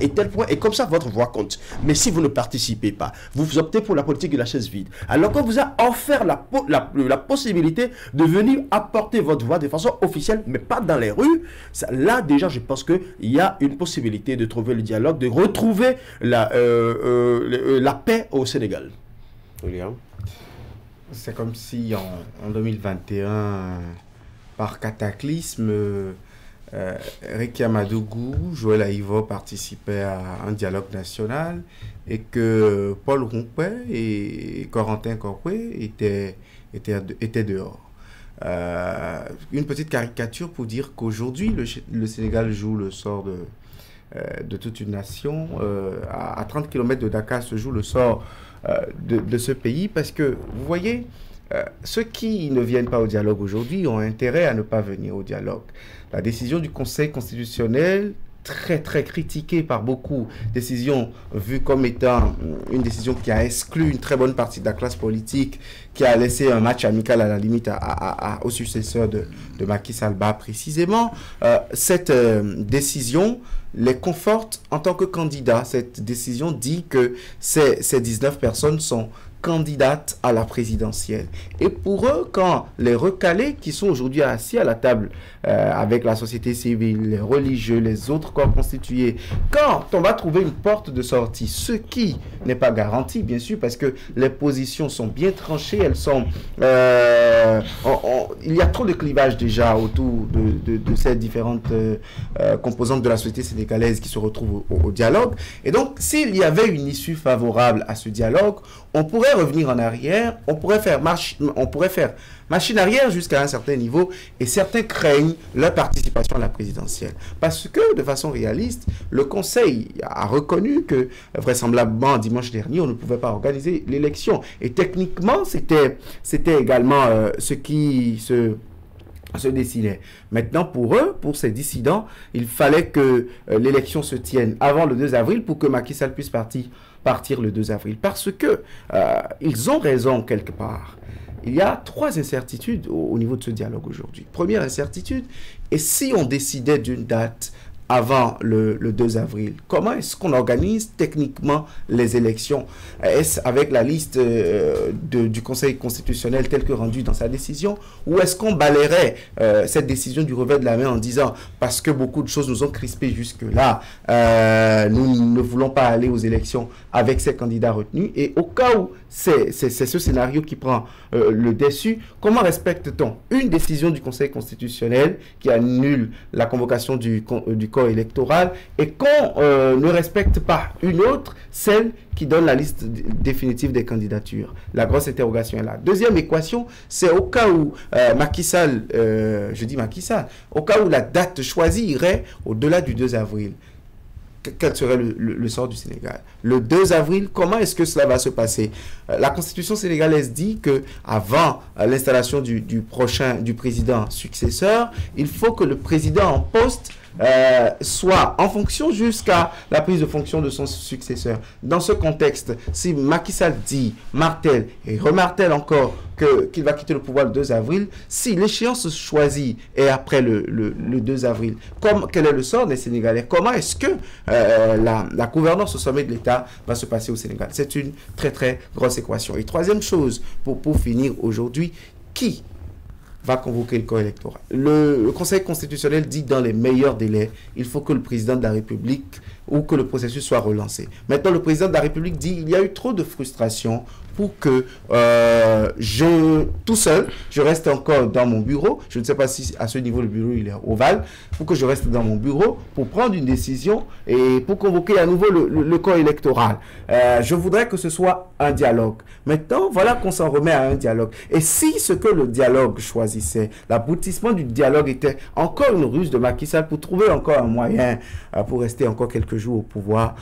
et comme ça, votre voix compte. » Mais si vous ne participez pas, vous optez pour la politique de la chaise vide. Alors qu'on vous a offert la possibilité de venir apporter votre voix de façon officielle, mais pas dans les rues, là, déjà, je pense qu'il y a une possibilité de trouver le dialogue, de retrouver la paix au Sénégal. William? C'est comme si en 2021, par cataclysme, Ricky Amadougou, Joël Aïvo participaient à un dialogue national et que Paul Rompé et Corentin Corpoué étaient dehors. Une petite caricature pour dire qu'aujourd'hui, le Sénégal joue le sort de toute une nation. À 30 km de Dakar se joue le sort de ce pays parce que, vous voyez, ceux qui ne viennent pas au dialogue aujourd'hui ont intérêt à ne pas venir au dialogue. La décision du Conseil constitutionnel, très très critiquée par beaucoup, décision vue comme étant une décision qui a exclu une très bonne partie de la classe politique, qui a laissé un match amical à la limite au successeur de Macky Sall précisément. Cette décision les conforte en tant que candidats. Cette décision dit que ces 19 personnes sont candidates à la présidentielle. Et pour eux, quand les recalés qui sont aujourd'hui assis à la table avec la société civile, les religieux, les autres corps constitués, quand on va trouver une porte de sortie, ce qui n'est pas garanti, bien sûr, parce que les positions sont bien tranchées, elles sont... il y a trop de clivages déjà autour de ces différentes composantes de la société sénégalaise qui se retrouvent au dialogue. Et donc, s'il y avait une issue favorable à ce dialogue, on pourrait revenir en arrière, on pourrait faire machine arrière jusqu'à un certain niveau, et certains craignent leur participation à la présidentielle. Parce que, de façon réaliste, le Conseil a reconnu que, vraisemblablement, dimanche dernier, on ne pouvait pas organiser l'élection. Et techniquement, c'était également ce qui se dessinait. Maintenant, pour eux, pour ces dissidents, il fallait que l'élection se tienne avant le 2 avril pour que Macky Sall puisse partir le 2 avril. Parce que ils ont raison quelque part. Il y a 3 incertitudes au niveau de ce dialogue aujourd'hui. Première incertitude, et si on décidait d'une date avant le 2 avril, comment est-ce qu'on organise techniquement les élections? Est-ce avec la liste du Conseil constitutionnel telle que rendue dans sa décision, ou est-ce qu'on balayerait cette décision du revers de la main en disant, parce que beaucoup de choses nous ont crispés jusque-là, nous ne voulons pas aller aux élections avec ces candidats retenus, et au cas où c'est ce scénario qui prend le dessus, comment respecte-t-on une décision du Conseil constitutionnel qui annule la convocation du corps électoral, et qu'on ne respecte pas une autre, celle qui donne la liste définitive des candidatures? La grosse interrogation est là. Deuxième équation, c'est au cas où Macky Sall, au cas où la date choisie irait au-delà du 2 avril. Quel serait le sort du Sénégal? Le 2 avril, comment est-ce que cela va se passer? La Constitution sénégalaise dit que avant l'installation du président successeur, il faut que le président en poste soit en fonction jusqu'à la prise de fonction de son successeur. Dans ce contexte, si Macky Sall dit, martèle et remartèle encore qu'il va quitter le pouvoir le 2 avril, si l'échéance choisie est après le 2 avril, quel est le sort des Sénégalais? Comment est-ce que la gouvernance au sommet de l'État va se passer au Sénégal? C'est une très très grosse équation. Et troisième chose, pour finir aujourd'hui, qui va convoquer le corps électoral? Le Conseil constitutionnel dit dans les meilleurs délais, il faut que le président de la République ou que le processus soit relancé. Maintenant, le président de la République dit il y a eu trop de frustration pour que tout seul, je reste encore dans mon bureau. Je ne sais pas si à ce niveau le bureau il est ovale. Pour que je reste dans mon bureau pour prendre une décision et pour convoquer à nouveau le corps électoral. Je voudrais que ce soit un dialogue. Maintenant, voilà qu'on s'en remet à un dialogue. Et si ce que le dialogue choisissait, l'aboutissement du dialogue était encore une ruse de Macky Sall pour trouver encore un moyen pour rester encore quelques jours au pouvoir,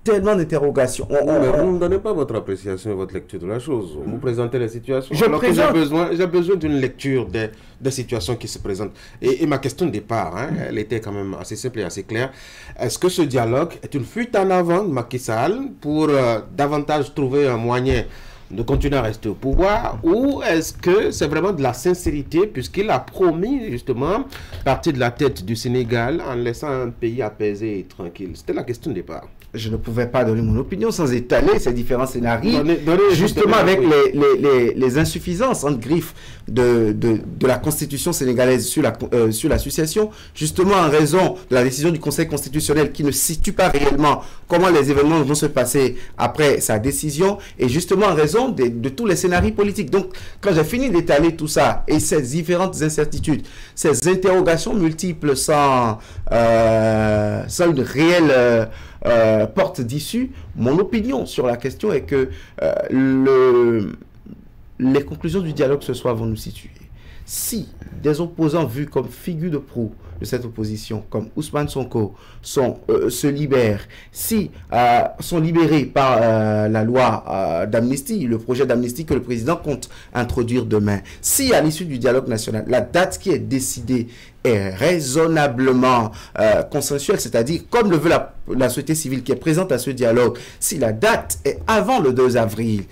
tellement d'interrogations. Vous ne donnez pas votre appréciation et votre lecture de la chose. Vous présentez les situations. J'ai besoin d'une lecture des situations qui se présentent. Et ma question de départ, elle était quand même assez simple et assez claire. Est-ce que ce dialogue est une fuite en avant de Macky Sall pour davantage trouver un moyen de continuer à rester au pouvoir, ou est-ce que c'est vraiment de la sincérité puisqu'il a promis justement partir de la tête du Sénégal en laissant un pays apaisé et tranquille? C'était la question de départ. Je ne pouvais pas donner mon opinion sans étaler ces différents scénarios, justement avec les insuffisances entre griffes de la Constitution sénégalaise sur la succession, justement en raison de la décision du Conseil constitutionnel qui ne situe pas réellement comment les événements vont se passer après sa décision, et justement en raison de tous les scénarios politiques. Donc, quand j'ai fini d'étaler tout ça et ces différentes incertitudes, ces interrogations multiples sans une réelle porte d'issue, mon opinion sur la question est que les conclusions du dialogue ce soir vont nous situer. Si des opposants vus comme figure de proue de cette opposition, comme Ousmane Sonko, se libèrent, si sont libérés par la loi d'amnistie, le projet d'amnistie que le président compte introduire demain, si à l'issue du dialogue national, la date qui est décidée est raisonnablement consensuelle, c'est-à-dire comme le veut la société civile qui est présente à ce dialogue, si la date est avant le 2 avril,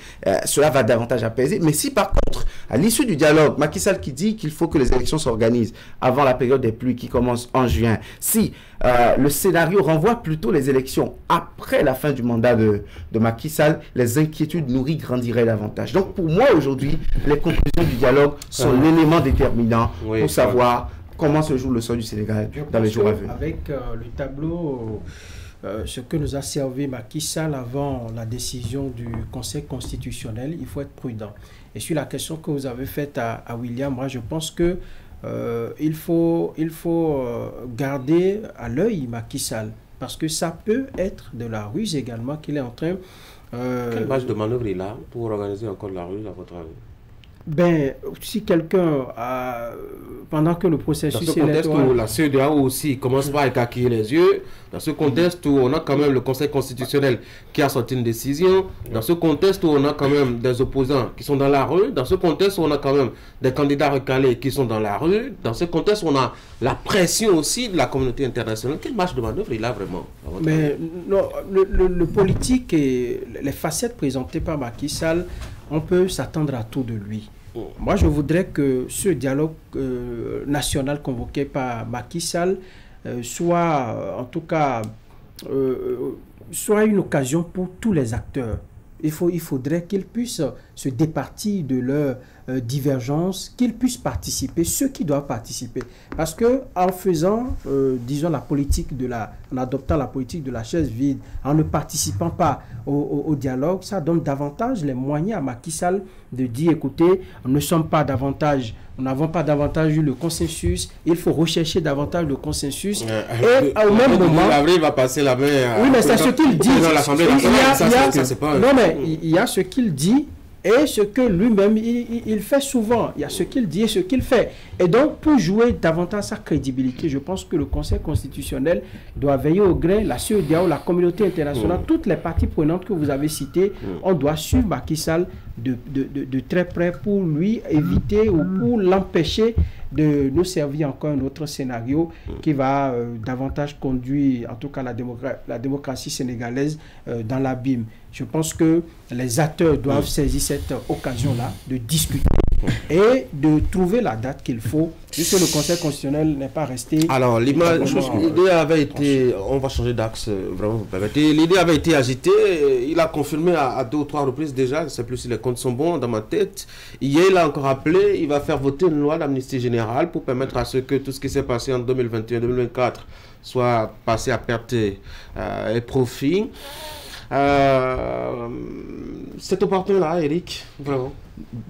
cela va davantage apaiser. Mais si par contre, à l'issue du dialogue, Macky Sall qui dit qu'il faut que les élections s'organisent avant la période des pluies qui commence en juin, si le scénario renvoie plutôt les élections après la fin du mandat de Macky Sall, les inquiétudes nourries grandiraient davantage. Donc pour moi aujourd'hui, les conclusions du dialogue sont l'élément déterminant pour savoir comment se joue le sort du Sénégal dans les jours à venir. Avec le tableau, ce que nous a servi Macky Sall avant la décision du Conseil constitutionnel, il faut être prudent. Et sur la question que vous avez faite à William, moi je pense que il faut garder à l'œil Macky Sall, parce que ça peut être de la ruse également qu'il est en train... Quelle marge de manœuvre il a pour organiser encore la ruse à votre avis? Ben, si quelqu'un, pendant que le processus... Dans ce contexte où la CEDEAO aussi commence pas à écarquiller les yeux, dans ce contexte où on a quand même le Conseil constitutionnel qui a sorti une décision, dans ce contexte où on a quand même des opposants qui sont dans la rue, dans ce contexte où on a quand même des candidats recalés qui sont dans la rue, dans ce contexte où on a la pression aussi de la communauté internationale, quelle marge de manœuvre il a vraiment? Mais non, le politique et les facettes présentées par Macky Sall, on peut s'attendre à tout de lui. Moi, je voudrais que ce dialogue national convoqué par Macky Sall soit, en tout cas, soit une occasion pour tous les acteurs. Il faudrait qu'ils puissent se départir de leurs divergences, qu'ils puissent participer, ceux qui doivent participer. Parce que en faisant, disons, en adoptant la politique de la chaise vide, en ne participant pas au dialogue, ça donne davantage les moyens à Macky Sall de dire, écoutez, nous n'avons pas davantage eu le consensus, il faut rechercher davantage le consensus. Et au même moment... Avril va passer la main... Oui, mais c'est ce qu'il dit. Il y a ce qu'il dit et ce que lui-même, il fait souvent. Il y a ce qu'il dit et ce qu'il fait. Et donc, pour jouer davantage sa crédibilité, je pense que le Conseil constitutionnel doit veiller au grain, la CEDEAO, la communauté internationale, toutes les parties prenantes que vous avez citées, on doit suivre Macky Sall de très près pour lui éviter ou pour l'empêcher de nous servir encore un autre scénario qui va davantage conduire, en tout cas la démocratie sénégalaise dans l'abîme. Je pense que les acteurs doivent saisir cette occasion-là de discuter et de trouver la date qu'il faut, puisque le Conseil constitutionnel n'est pas resté... Alors, l'idée avait été... On va changer d'axe, vraiment, vous permettez. L'idée avait été agitée, il a confirmé à 2 ou 3 reprises déjà, je ne sais plus si les comptes sont bons dans ma tête. Hier, il a encore appelé, il va faire voter une loi d'amnistie générale pour permettre à ce que tout ce qui s'est passé en 2021-2024 soit passé à perte et profit. C'est opportun-là, Eric, vraiment.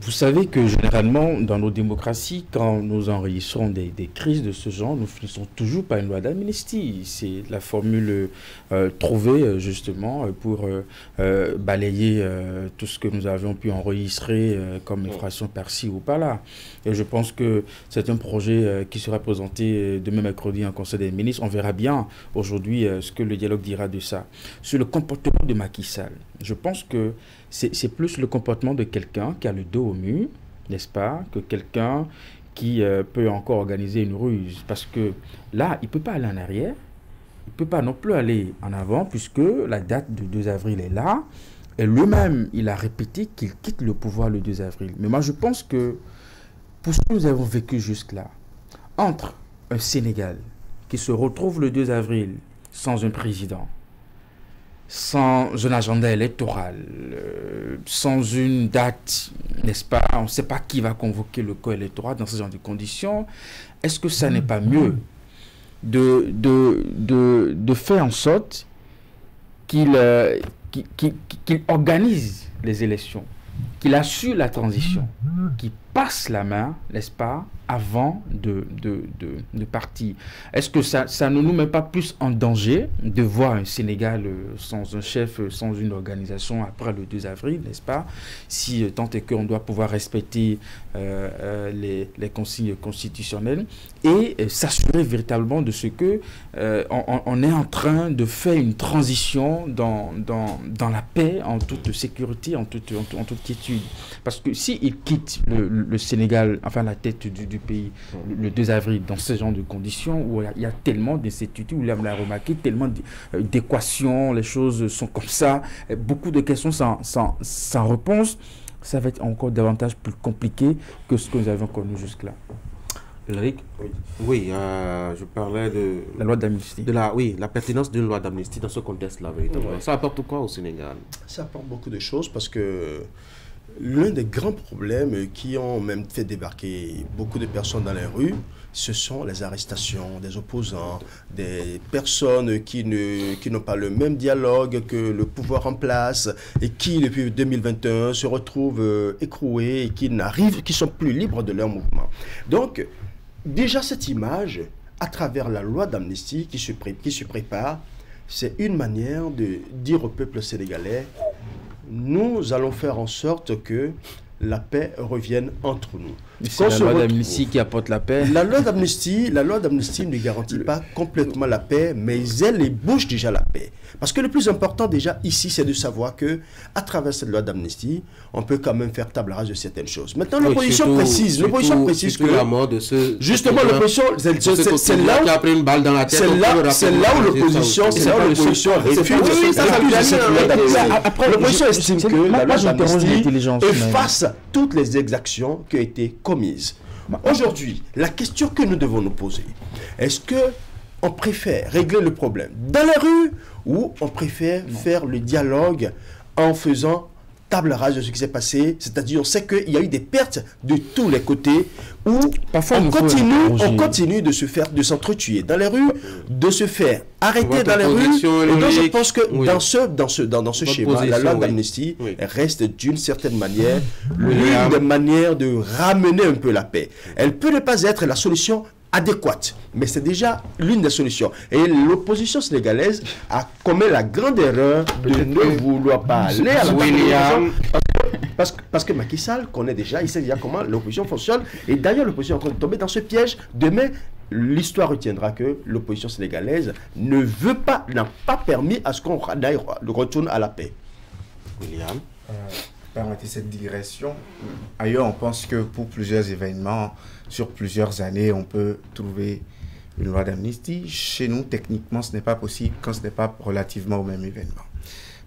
Vous savez que généralement, dans nos démocraties, quand nous enregistrons des crises de ce genre, nous finissons toujours par une loi d'amnistie. C'est la formule trouvée justement pour balayer tout ce que nous avions pu enregistrer comme infraction par-ci ou par-là. Et je pense que c'est un projet qui sera présenté demain mercredi en Conseil des ministres. On verra bien aujourd'hui ce que le dialogue dira de ça. Sur le comportement de Macky Sall, je pense que c'est plus le comportement de quelqu'un qui a le dos au mur, n'est-ce pas, que quelqu'un qui peut encore organiser une ruse. Parce que là, il ne peut pas aller en arrière, il ne peut pas non plus aller en avant, puisque la date du 2 avril est là. Et lui-même, il a répété qu'il quitte le pouvoir le 2 avril. Mais moi, je pense que pour ce que nous avons vécu jusque-là, entre un Sénégal qui se retrouve le 2 avril sans un président, sans un agenda électoral, sans une date, n'est-ce pas, on ne sait pas qui va convoquer le corps électoral dans ce genre de conditions, est-ce que ça n'est pas mieux de faire en sorte qu'il organise les élections, qu'il assure la transition, qu'il passe la main, n'est-ce pas, avant de partir. Est-ce que ça ne nous met pas plus en danger de voir un Sénégal sans un chef, sans une organisation après le 2 avril, n'est-ce pas, si tant est qu'on doit pouvoir respecter les consignes constitutionnelles et s'assurer véritablement de ce que on est en train de faire une transition dans la paix, en toute sécurité, en toute quiétude. Parce que s'il quitte le Sénégal, enfin la tête du pays, le 2 avril, dans ce genre de conditions où il y a tellement d'incertitudes, où il l'a remarqué, tellement d'équations, les choses sont comme ça, beaucoup de questions sans réponse, ça va être encore davantage plus compliqué que ce que nous avons connu jusque-là. Eric, oui, je parlais de la loi d'amnistie. La pertinence d'une loi d'amnistie dans ce contexte-là, véritablement. Ça apporte quoi au Sénégal? Ça apporte beaucoup de choses parce que l'un des grands problèmes qui ont même fait débarquer beaucoup de personnes dans les rues, ce sont les arrestations des opposants, des personnes qui n'ont pas le même dialogue que le pouvoir en place et qui, depuis 2021, se retrouvent écroués et qui sont plus libres de leur mouvement. Donc, déjà cette image, à travers la loi d'amnistie qui se prépare, c'est une manière de dire au peuple sénégalais: nous allons faire en sorte que la paix revienne entre nous. C'est la loi d'amnistie qui apporte la paix. La loi d'amnistie ne garantit pas complètement la paix, mais elle ébauche déjà la paix. Parce que le plus important déjà ici, c'est de savoir que à travers cette loi d'amnistie, on peut quand même faire table rase de certaines choses. Maintenant, l'opposition précise que la mort de ce justement l'opposition, c'est là qui a pris une balle dans la tête. C'est là où l'opposition refuse. Après, l'opposition estime que la loi d'amnistie efface toutes les exactions qui ont été commises. Aujourd'hui, la question que nous devons nous poser, est-ce qu'on préfère régler le problème dans la rue ou on préfère faire le dialogue en faisant table rase de ce qui s'est passé, c'est-à-dire on sait qu'il y a eu des pertes de tous les côtés où on continue de s'entretuer dans les rues, de se faire arrêter dans les rues. Et donc je pense que dans ce schéma, la loi d'amnistie reste d'une certaine manière l'une des manières de ramener un peu la paix. Elle peut ne pas être la solution adéquate, mais c'est déjà l'une des solutions. Et l'opposition sénégalaise a commis la grande erreur de ne vouloir pas aller à la parce que Macky Sall connaît déjà, il sait déjà comment l'opposition fonctionne. Et d'ailleurs, l'opposition est en train de tomber dans ce piège. Demain, l'histoire retiendra que l'opposition sénégalaise n'a pas permis à ce qu'on retourne à la paix. William, permettez cette digression. Ailleurs, on pense que pour plusieurs événements, sur plusieurs années, on peut trouver une loi d'amnistie. Chez nous, techniquement, ce n'est pas possible quand ce n'est pas relativement au même événement.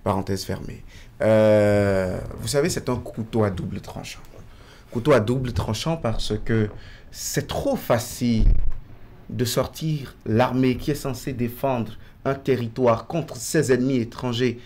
Parenthèse fermée. Vous savez, c'est un couteau à double tranchant. Couteau à double tranchant parce que c'est trop facile de sortir l'armée qui est censée défendre un territoire contre ses ennemis étrangers,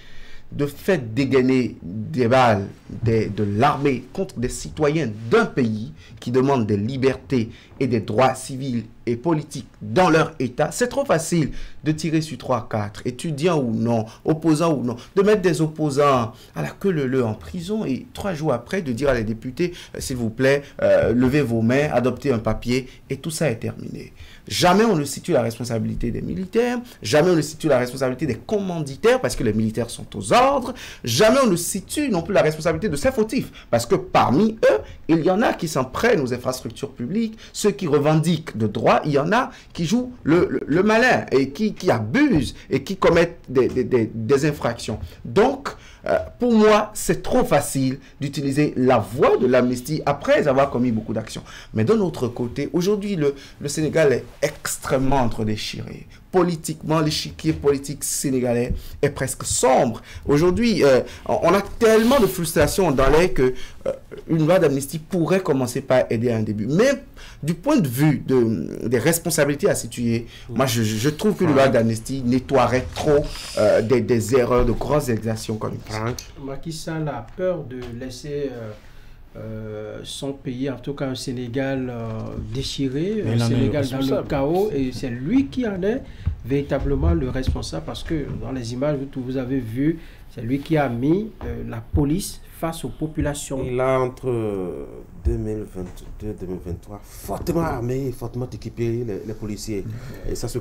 de fait dégainer des balles de l'armée contre des citoyens d'un pays qui demandent des libertés et des droits civils et politiques dans leur État. C'est trop facile de tirer sur 3-4, étudiants ou non, opposants ou non, de mettre des opposants à la queue leu en prison et 3 jours après de dire à les députés, s'il vous plaît, levez vos mains, adoptez un papier et tout ça est terminé. Jamais on ne situe la responsabilité des militaires, jamais on ne situe la responsabilité des commanditaires parce que les militaires sont aux ordres, jamais on ne situe non plus la responsabilité de ces fautifs parce que parmi eux, il y en a qui s'en prennent aux infrastructures publiques, ceux qui revendiquent de droits, il y en a qui jouent le malin et qui abusent et qui commettent des infractions. Donc, pour moi, c'est trop facile d'utiliser la voie de l'amnistie après avoir commis beaucoup d'actions. Mais d'un autre côté, aujourd'hui, le Sénégal est extrêmement entre-déchiré. Politiquement, l'échiquier politique sénégalais est presque sombre. Aujourd'hui, on a tellement de frustration dans l'air que une loi d'amnistie pourrait commencer par aider à un début. Mais du point de vue des responsabilités à situer, moi, je trouve qu'une loi d'amnistie nettoierait trop des erreurs, de grosses exactions comme ça. Macky Sall a peur de laisser son pays, en tout cas un Sénégal déchiré, un Sénégal dans le chaos, et c'est lui qui en est véritablement le responsable parce que dans les images que vous avez vues, c'est lui qui a mis la police face aux populations. Il a entre 2022 et 2023 fortement armé, fortement équipé les policiers. Et ça se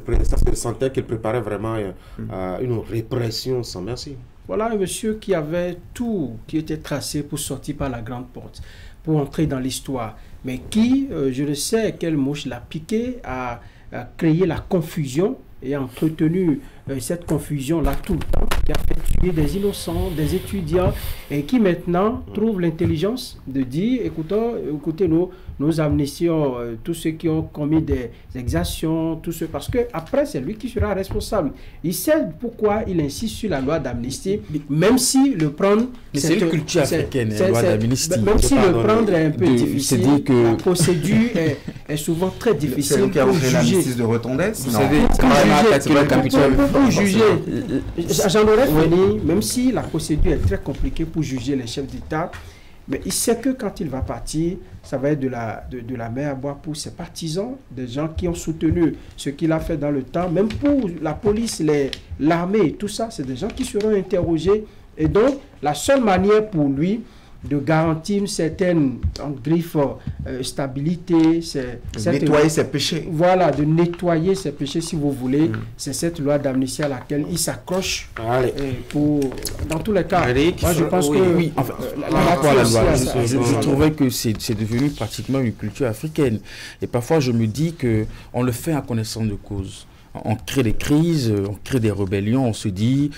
sentait qu'il préparait vraiment une répression sans merci. Voilà un monsieur qui avait tout qui était tracé pour sortir par la grande porte, pour entrer dans l'histoire, mais qui, je ne sais quelle mouche l'a piqué, a créé la confusion et a entretenu cette confusion-là tout le temps, qui a fait tuer des innocents, des étudiants, et qui maintenant trouve l'intelligence de dire, écoutez, nous amnistions tous ceux qui ont commis des exactions, tous ceux, parce que après c'est lui qui sera responsable. Il sait pourquoi il insiste sur la loi d'amnistie, même si le prendre... Mais c'est une culture africaine, la loi d'amnistie. Même si le prendre est un peu difficile, que la procédure est souvent très difficile. C'est lui qui a créé l'amnistie de Rotondès. Vous savez, pour juger, j'en aurais fini, même si la procédure est très compliquée pour juger les chefs d'État, mais il sait que quand il va partir, ça va être de la mer à boire pour ses partisans, des gens qui ont soutenu ce qu'il a fait dans le temps, même pour la police, l'armée, tout ça, c'est des gens qui seront interrogés. Et donc, la seule manière pour lui de garantir une certaine stabilité, nettoyer ses péchés. Voilà, de nettoyer ses péchés, si vous voulez. C'est cette loi d'amnistie à laquelle il s'accroche. Dans tous les cas, moi je pense que... Oui, enfin, je trouvais que c'est devenu pratiquement une culture africaine. Et parfois, je me dis qu'on le fait en connaissance de cause. On crée des crises, on crée des rébellions, on se dit,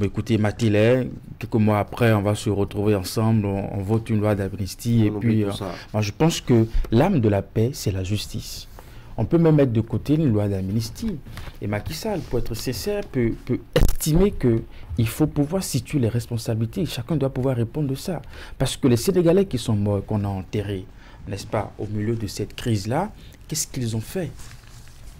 écoutez, Matillet, quelques mois après, on va se retrouver ensemble, on vote une loi d'amnistie. Et puis, moi, je pense que l'âme de la paix, c'est la justice. On peut même mettre de côté une loi d'amnistie. Et Macky Sall, pour être sincère, peut estimer qu'il faut pouvoir situer les responsabilités. Chacun doit pouvoir répondre de ça. Parce que les Sénégalais qui sont morts, qu'on a enterrés, n'est-ce pas, au milieu de cette crise-là, qu'est-ce qu'ils ont fait ?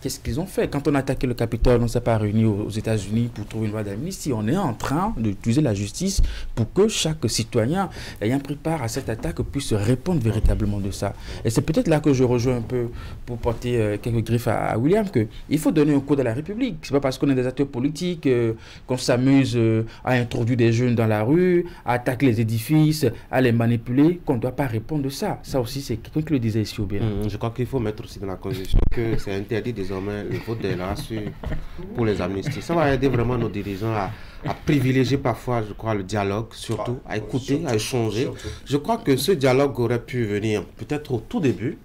Qu'est-ce qu'ils ont fait? Quand on a attaqué le Capitole, on ne s'est pas réunis aux États-Unis pour trouver une loi d'amnistie. On est en train d'utiliser la justice pour que chaque citoyen ayant pris part à cette attaque puisse répondre véritablement de ça. Et c'est peut-être là que je rejoins un peu pour porter quelques griffes à William, qu'il faut donner un coup de la République. Ce n'est pas parce qu'on est des acteurs politiques qu'on s'amuse à introduire des jeunes dans la rue, à attaquer les édifices, à les manipuler, qu'on ne doit pas répondre de ça. Ça aussi, c'est quelqu'un qui le disait ici au Bénin. Je crois qu'il faut mettre aussi dans la Constitution que c'est interdit désormais le vote des races pour les amnisties. Ça va aider vraiment nos dirigeants à privilégier parfois, je crois, le dialogue, surtout, à écouter, à échanger. Je crois que ce dialogue aurait pu venir peut-être au tout début,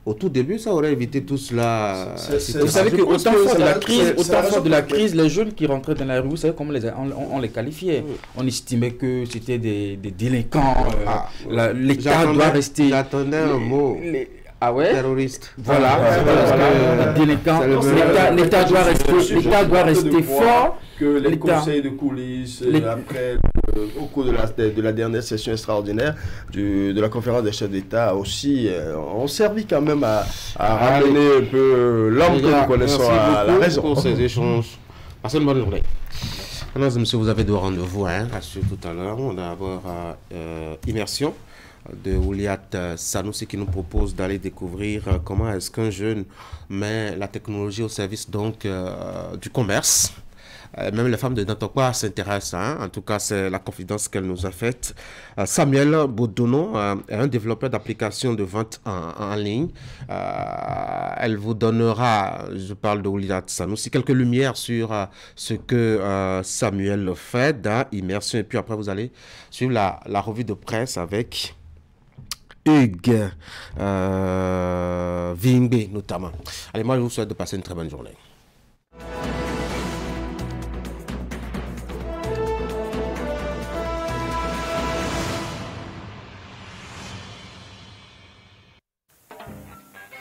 Au tout début, ça aurait évité tout cela. Vous savez qu'au temps fort de la crise, les jeunes qui rentraient dans la rue, vous savez comment on les qualifiait. On estimait que c'était des délinquants. L'État doit rester... J'attendais un mot. Ah ouais? Terroriste. Voilà. Délinquants. L'État doit rester fort. Que les conseils de coulisses, après, au cours de la dernière session extraordinaire de la conférence des chefs d'État aussi, ont servi quand même à ramener un peu l'homme que nous connaissons à la raison. Pour ces échanges. Passez une bonne journée. Mesdames et messieurs, vous avez deux rendez-vous, rassurez tout à l'heure. On a d'abord Immersion de Ouliat Sanoussi qui nous propose d'aller découvrir comment est-ce qu'un jeune met la technologie au service donc du commerce. Même les femmes de Dantokwa s'intéressent, en tout cas c'est la confidence qu'elle nous a faite. Samuel Bodono est un développeur d'applications de vente en ligne. Elle vous donnera, je parle de Ouliat Sanoussi, quelques lumières sur ce que Samuel fait dans Immersion. Et puis après vous allez suivre la revue de presse avec Hugues Vingbe notamment. Allez, moi je vous souhaite de passer une très bonne journée.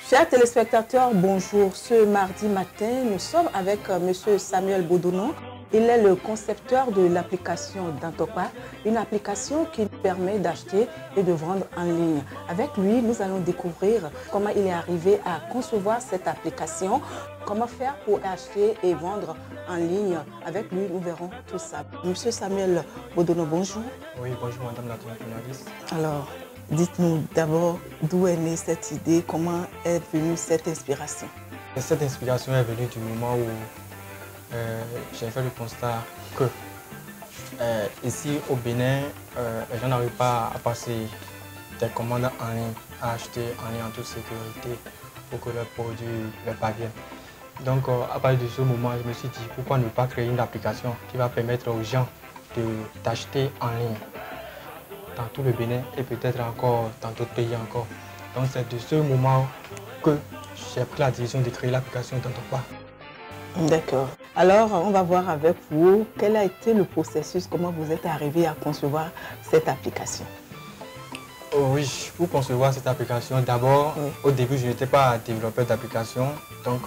Chers téléspectateurs, bonjour. Ce mardi matin, nous sommes avec M. Samuel Bodono. Il est le concepteur de l'application Dantokwa, une application qui permet d'acheter et de vendre en ligne. Avec lui, nous allons découvrir comment il est arrivé à concevoir cette application, comment faire pour acheter et vendre en ligne. Avec lui, nous verrons tout ça. M. Samuel Bodono, bonjour. Oui, bonjour Madame la journaliste. Alors, dites-nous d'abord d'où est née cette idée, comment est venue cette inspiration? Cette inspiration est venue du moment où j'ai fait le constat que ici au Bénin, les gens n'arrivent pas à passer des commandes en ligne, à acheter en ligne en toute sécurité pour que leurs produits leur parviennent. Donc à partir de ce moment, je me suis dit pourquoi ne pas créer une application qui va permettre aux gens d'acheter en ligne dans tout le Bénin et peut-être encore dans d'autres pays encore. Donc c'est de ce moment que j'ai pris la décision de créer l'application Dantokwa. D'accord. Alors, on va voir avec vous quel a été le processus, comment vous êtes arrivé à concevoir cette application. Oui, pour concevoir cette application, d'abord, au début, je n'étais pas développeur d'application. Donc,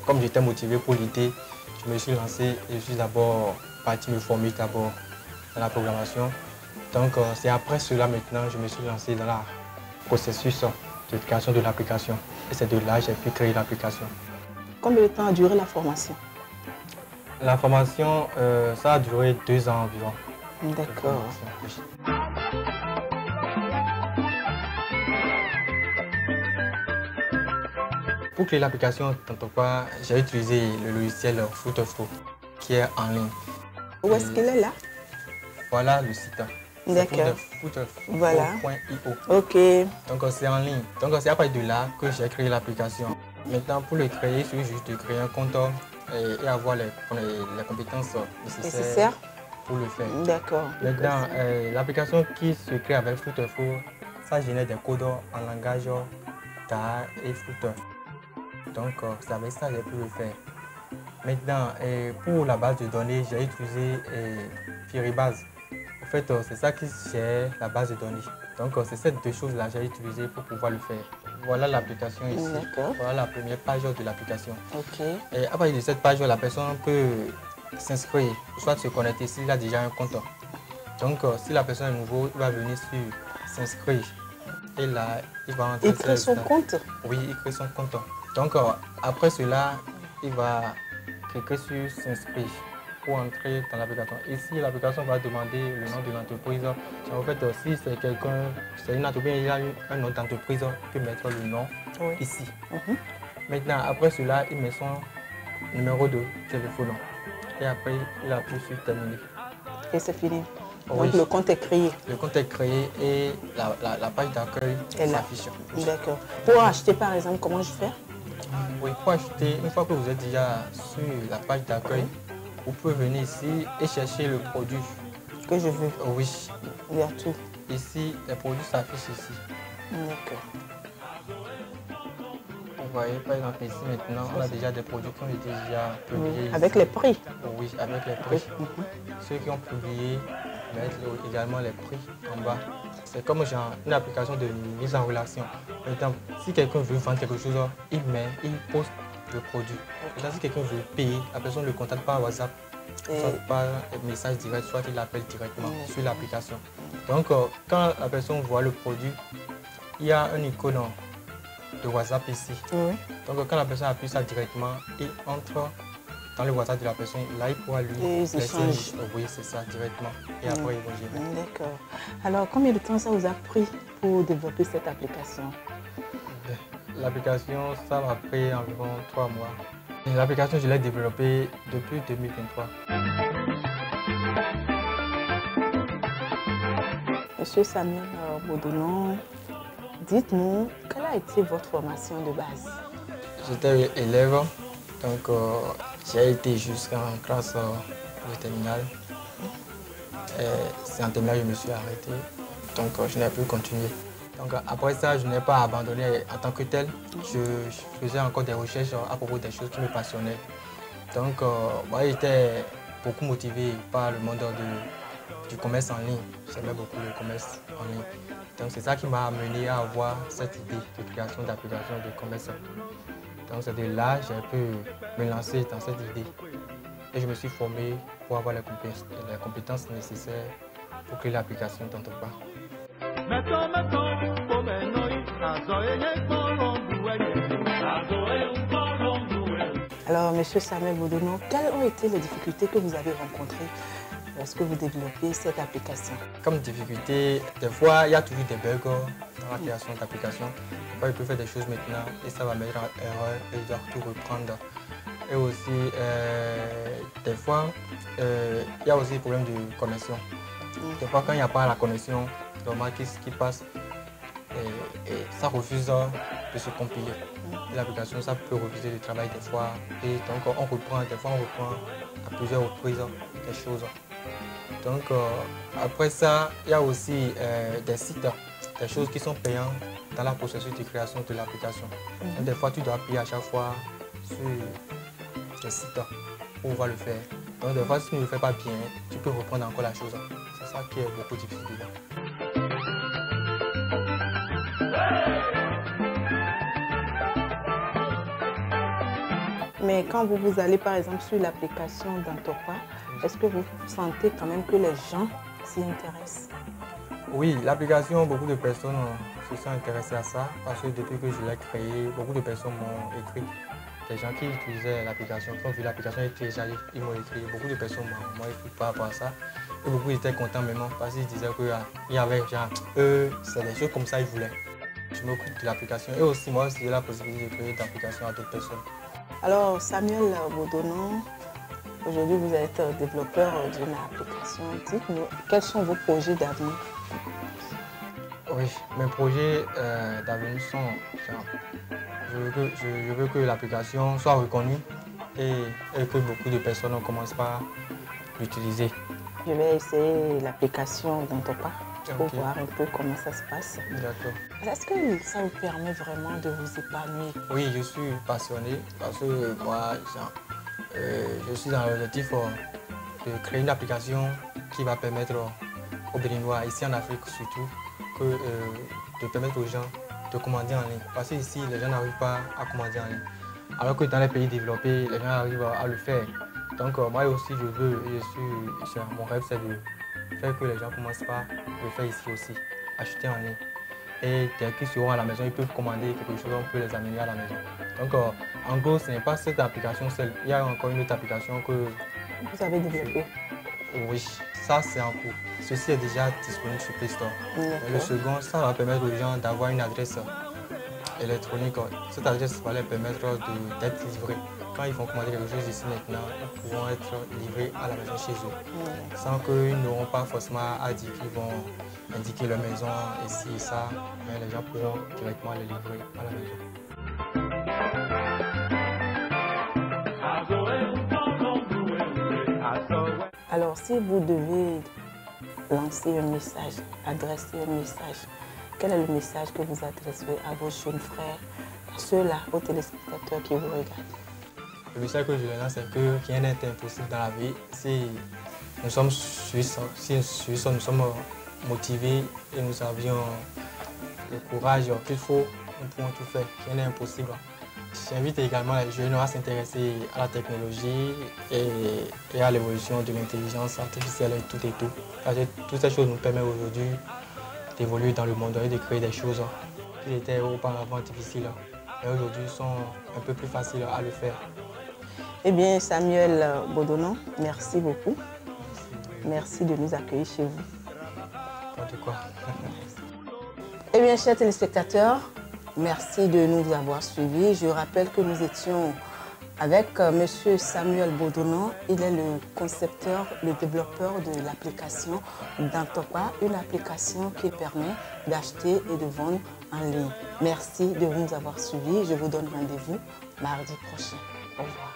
comme j'étais motivé pour l'idée, je me suis lancé et je suis d'abord parti me former d'abord dans la programmation. Donc, c'est après cela maintenant, je me suis lancé dans le processus de création de l'application. Et c'est de là que j'ai pu créer l'application. Combien de temps a duré la formation? La formation, ça a duré 2 ans environ. D'accord. Pour créer l'application Dantokwa, j'ai utilisé le logiciel Footofo qui est en ligne. Où est-ce qu'il est là? Voilà le site. D'accord. Voilà. Ok. Donc c'est en ligne. Donc c'est à partir de là que j'ai créé l'application. Maintenant, pour le créer, il suffit juste de créer un compte et avoir les compétences nécessaires pour le faire. D'accord. Maintenant, l'application qui se crée avec Footofo, ça génère des codes en langage Tar et Foot. Donc, c'est avec ça que j'ai pu le faire. Maintenant, pour la base de données, j'ai utilisé Firebase. En fait, c'est ça qui gère la base de données. Donc, c'est ces deux choses-là que j'ai utilisées pour pouvoir le faire. Voilà l'application ici. Voilà la première page de l'application. Et à partir de cette page, la personne peut s'inscrire, soit se connecter s'il a déjà un compte. Donc, si la personne est nouveau, il va venir sur s'inscrire. Et là, il va entrer. Il crée son compte? Oui, il crée son compte. Donc, après cela, il va cliquer sur s'inscrire pour entrer dans l'application. Ici, l'application va demander le nom de l'entreprise. En fait, si c'est quelqu'un, c'est une entreprise, il a un nom d'entreprise, il peut mettre le nom ici. Maintenant, après cela, il met son numéro de téléphone. Et après, il appuie sur terminer. Et c'est fini. Donc le compte est créé. Le compte est créé et la page d'accueil s'affiche. D'accord. Pour acheter par exemple, comment je fais? Oui, pour acheter, une fois que vous êtes déjà sur la page d'accueil, vous pouvez venir ici et chercher le produit que je veux. Oui. Il y a tout. Ici, les produits s'affichent ici. D'accord. voyez, par exemple ici maintenant, on a déjà des produits qui ont été déjà publiés. Avec ici. les prix. Oui, avec les prix. Ceux qui ont publié mettent également les prix en bas. C'est comme une application de mise en relation. Par exemple, si quelqu'un veut vendre quelque chose, il poste le produit. Là, si quelqu'un veut payer, la personne le contacte par WhatsApp, soit par message direct, soit il l'appelle directement sur l'application. Donc, quand la personne voit le produit, il y a un icône de WhatsApp ici. Donc, quand la personne appuie ça directement, il entre dans le WhatsApp de la personne. Là, il pourra lui laisser. Oui, c'est ça, directement. Et après, ils vont gérer. D'accord. Alors, combien de temps ça vous a pris pour développer cette application? L'application, ça m'a pris environ 3 mois. L'application, je l'ai développée depuis 2023. Monsieur Samuel Bodonon, dites-nous, quelle a été votre formation de base? J'étais élève, donc j'ai été jusqu'en classe de terminale. C'est en terminale que je me suis arrêté, donc je n'ai plus continué. Donc après ça, je n'ai pas abandonné en tant que tel. Je faisais encore des recherches à propos des choses qui me passionnaient. Donc moi, j'étais beaucoup motivé par le monde du commerce en ligne. J'aimais beaucoup le commerce en ligne. Donc c'est ça qui m'a amené à avoir cette idée de création d'applications de commerce. Donc c'est de là que j'ai pu me lancer dans cette idée. Et je me suis formé pour avoir les compétences nécessaires pour créer l'application d'Antopa. Alors, Monsieur Samuel Bodonon, quelles ont été les difficultés que vous avez rencontrées lorsque vous développez cette application? Comme difficulté, des fois, il y a toujours des bugs dans la création d'application. Il peut faire des choses maintenant et ça va mettre en erreur et je dois tout reprendre. Et aussi, des fois, il y a aussi des problèmes de connexion. Des fois, quand il n'y a pas la connexion, normal, qu'est-ce qui passe et ça refuse de se compiler. L'application, ça peut refuser le travail des fois. Et donc, on reprend à plusieurs reprises des choses. Donc, après ça, il y a aussi des sites, des choses qui sont payantes dans le processus de création de l'application. Des fois, tu dois payer à chaque fois sur des sites pour pouvoir le faire. Donc, des fois, si tu ne le fais pas bien, tu peux reprendre encore la chose. C'est ça qui est beaucoup difficile dedans. Mais quand vous allez par exemple sur l'application d'Antopa, est-ce que vous sentez quand même que les gens s'y intéressent? Oui, l'application, beaucoup de personnes se sont intéressées à ça parce que depuis que je l'ai créée, beaucoup de personnes m'ont écrit. Des gens qui utilisaient l'application, qui ont vu l'application et téléchargée, ils m'ont écrit. Beaucoup de personnes m'ont écrit par rapport à ça. Et beaucoup étaient contents maintenant parce qu'ils disaient qu'il y avait genre, c'est des choses comme ça qu'ils voulaient. Je m'occupe de l'application et aussi moi aussi j'ai la possibilité de créer des applications à d'autres personnes. Alors Samuel Bodonon, aujourd'hui vous êtes développeur d'une application. Dites-nous, quels sont vos projets d'avenir? Oui, mes projets d'avenir sont genre, je veux que l'application soit reconnue et que beaucoup de personnes commencent par l'utiliser. Je vais essayer l'application d'Antopa pour voir un peu comment ça se passe. D'accord. Est-ce que ça vous permet vraiment de vous épanouir? Oui, je suis passionné parce que moi, je suis dans l'objectif de créer une application qui va permettre aux Béninois, ici en Afrique surtout, de permettre aux gens de commander en ligne. Parce que ici, les gens n'arrivent pas à commander en ligne. Alors que dans les pays développés, les gens arrivent à le faire. Donc moi aussi, mon rêve, c'est de faire que les gens commencent par le faire ici aussi, acheter en ligne. Et dès qu'ils seront à la maison, ils peuvent commander quelque chose, on peut les amener à la maison. Donc en gros, ce n'est pas cette application seule. Il y a encore une autre application que vous avez développée. Oui, ça c'est en cours. Ceci est déjà disponible sur Play Store. Le second, ça va permettre aux gens d'avoir une adresse électronique. Cette adresse va leur permettre d'être livrés. Quand ils vont commander quelque chose ici maintenant, ils pourront être livrés à la maison chez eux. Sans qu'ils n'auront pas forcément à dire qu'ils vont indiquer leur maison ici et ça, mais les gens pourront directement les livrer à la maison. Alors, si vous devez lancer un message, adresser un message quel est le message que vous adresserez à vos jeunes frères, à ceux-là, aux téléspectateurs qui vous regardent? Le message que je leur lance, c'est que rien n'est impossible dans la vie. Si nous sommes suisses, nous sommes motivés et nous avions le courage qu'il faut, nous pouvons tout faire. Rien n'est impossible. J'invite également les jeunes à s'intéresser à la technologie et à l'évolution de l'intelligence artificielle et tout. Parce que toutes ces choses nous permettent aujourd'hui d'évoluer dans le monde et de créer des choses qui étaient auparavant difficiles. Et aujourd'hui sont un peu plus faciles à le faire. Eh bien, Samuel Bodonon, merci beaucoup. Merci de nous accueillir chez vous. Pas de quoi. Eh bien, chers téléspectateurs, merci de nous avoir suivis. Je rappelle que nous étions avec M. Samuel Bodonon. Il est le concepteur, le développeur de l'application Dantopa, une application qui permet d'acheter et de vendre en ligne. Merci de nous avoir suivis. Je vous donne rendez-vous mardi prochain. Au revoir.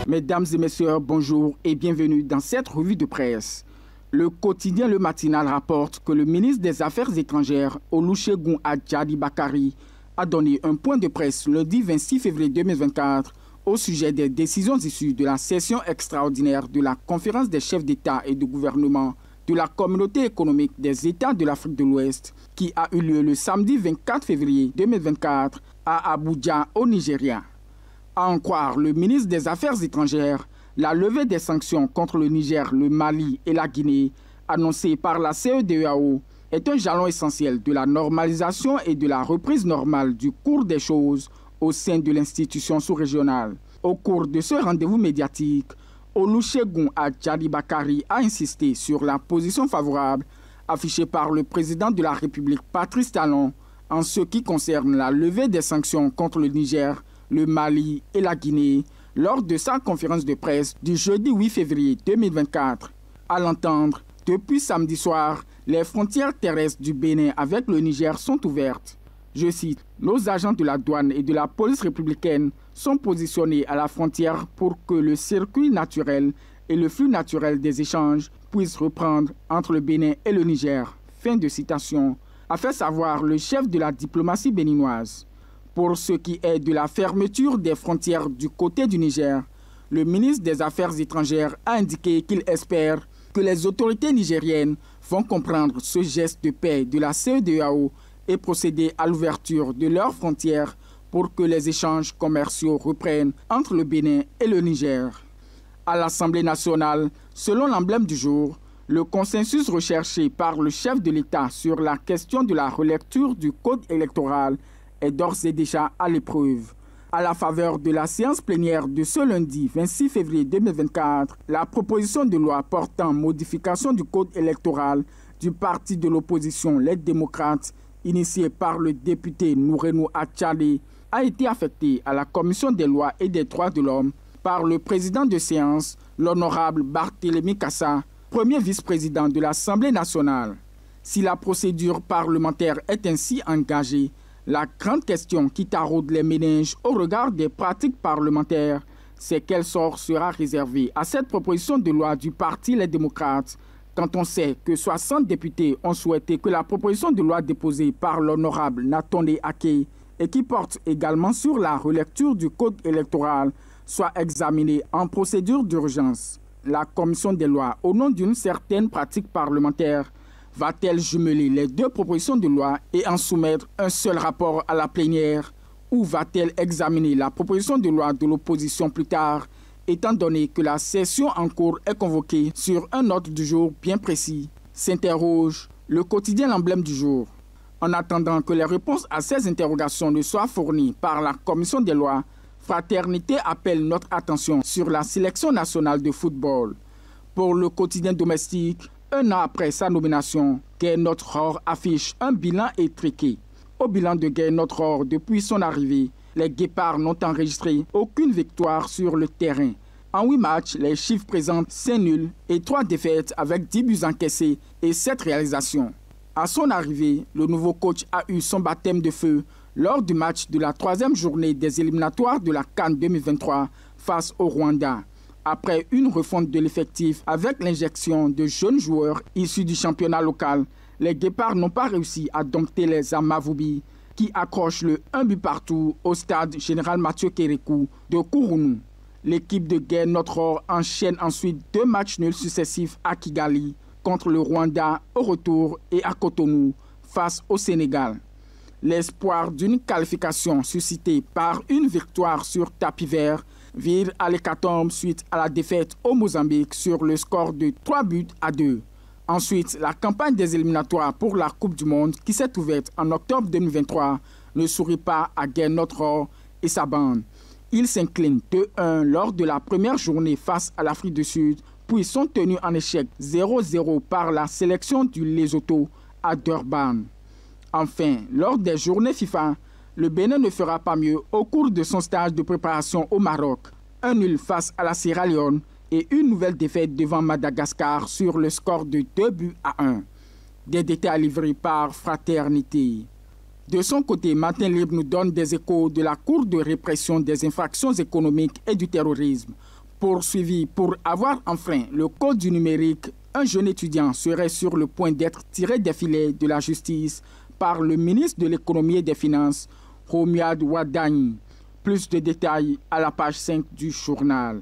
Mesdames et messieurs, bonjour et bienvenue dans cette revue de presse. Le quotidien Le Matinal rapporte que le ministre des Affaires étrangères, Olusegun Adjadi Bakari, a donné un point de presse lundi 26 février 2024 au sujet des décisions issues de la session extraordinaire de la conférence des chefs d'État et de gouvernement de la Communauté économique des États de l'Afrique de l'Ouest qui a eu lieu le samedi 24 février 2024 à Abuja, au Nigeria. À en croire le ministre des Affaires étrangères, la levée des sanctions contre le Niger, le Mali et la Guinée, annoncée par la CEDEAO, est un jalon essentiel de la normalisation et de la reprise normale du cours des choses au sein de l'institution sous-régionale. Au cours de ce rendez-vous médiatique, Olusegun Adjadi Bakari a insisté sur la position favorable affichée par le président de la République, Patrice Talon, en ce qui concerne la levée des sanctions contre le Niger, le Mali et la Guinée lors de sa conférence de presse du jeudi 8 février 2024. À l'entendre, depuis samedi soir, les frontières terrestres du Bénin avec le Niger sont ouvertes. Je cite, « Nos agents de la douane et de la police républicaine sont positionnés à la frontière pour que le circuit naturel et le flux naturel des échanges puissent reprendre entre le Bénin et le Niger. » Fin de citation, a fait savoir le chef de la diplomatie béninoise. Pour ce qui est de la fermeture des frontières du côté du Niger, le ministre des Affaires étrangères a indiqué qu'il espère que les autorités nigériennes vont comprendre ce geste de paix de la CEDEAO et procéder à l'ouverture de leurs frontières pour que les échanges commerciaux reprennent entre le Bénin et le Niger. À l'Assemblée nationale, selon l'emblème du jour, le consensus recherché par le chef de l'État sur la question de la relecture du code électoral est d'ores et déjà à l'épreuve. À la faveur de la séance plénière de ce lundi 26 février 2024, la proposition de loi portant modification du code électoral du parti de l'opposition, les démocrates, initiée par le député Nourenou Atchali, a été affectée à la Commission des lois et des droits de l'homme par le président de séance, l'honorable Barthélémy Kassa, premier vice-président de l'Assemblée nationale. Si la procédure parlementaire est ainsi engagée, la grande question qui taraude les méninges au regard des pratiques parlementaires, c'est quel sort sera réservé à cette proposition de loi du Parti Les Démocrates, quand on sait que 60 députés ont souhaité que la proposition de loi déposée par l'honorable Natonde Ake et qui porte également sur la relecture du code électoral soit examinée en procédure d'urgence. La commission des lois, au nom d'une certaine pratique parlementaire, va-t-elle jumeler les deux propositions de loi et en soumettre un seul rapport à la plénière, ou va-t-elle examiner la proposition de loi de l'opposition plus tard, étant donné que la session en cours est convoquée sur un ordre du jour bien précis, s'interroge le quotidien L'Emblème du jour. En attendant que les réponses à ces interrogations ne soient fournies par la commission des lois, Fraternité appelle notre attention sur la sélection nationale de football. Pour le quotidien domestique, un an après sa nomination, Gernot Rohr affiche un bilan étriqué. Au bilan de Gernot Rohr depuis son arrivée, les Guépards n'ont enregistré aucune victoire sur le terrain. En 8 matchs, les chiffres présentent 5 nuls et 3 défaites avec 10 buts encaissés et 7 réalisations. À son arrivée, le nouveau coach a eu son baptême de feu lors du match de la 3e journée des éliminatoires de la CAN 2023 face au Rwanda. Après une refonte de l'effectif avec l'injection de jeunes joueurs issus du championnat local, les Guépards n'ont pas réussi à dompter les Amavubi qui accrochent le 1 but partout au stade Général Mathieu Kérékou de Kourounou. L'équipe de Gué Notre-Or enchaîne ensuite 2 matchs nuls successifs à Kigali contre le Rwanda au retour et à Cotonou face au Sénégal. L'espoir d'une qualification suscité par une victoire sur tapis vert vire à l'hécatombe suite à la défaite au Mozambique sur le score de 3-2. Ensuite, la campagne des éliminatoires pour la Coupe du Monde qui s'est ouverte en octobre 2023 ne sourit pas à Gué Notre-Or et sa bande. Ils s'inclinent 2-1 lors de la première journée face à l'Afrique du Sud, puis sont tenus en échec 0-0 par la sélection du Lesotho à Durban. Enfin, lors des journées FIFA, le Bénin ne fera pas mieux au cours de son stage de préparation au Maroc. Un nul face à la Sierra Leone et une nouvelle défaite devant Madagascar sur le score de 2-1. Des détails livrés par Fraternité. De son côté, Matin Libre nous donne des échos de la Cour de répression des infractions économiques et du terrorisme. Poursuivi pour avoir enfreint le code du numérique, un jeune étudiant serait sur le point d'être tiré des filets de la justice par le ministre de l'économie et des finances, Romuald Wadani. Plus de détails à la page 5 du journal.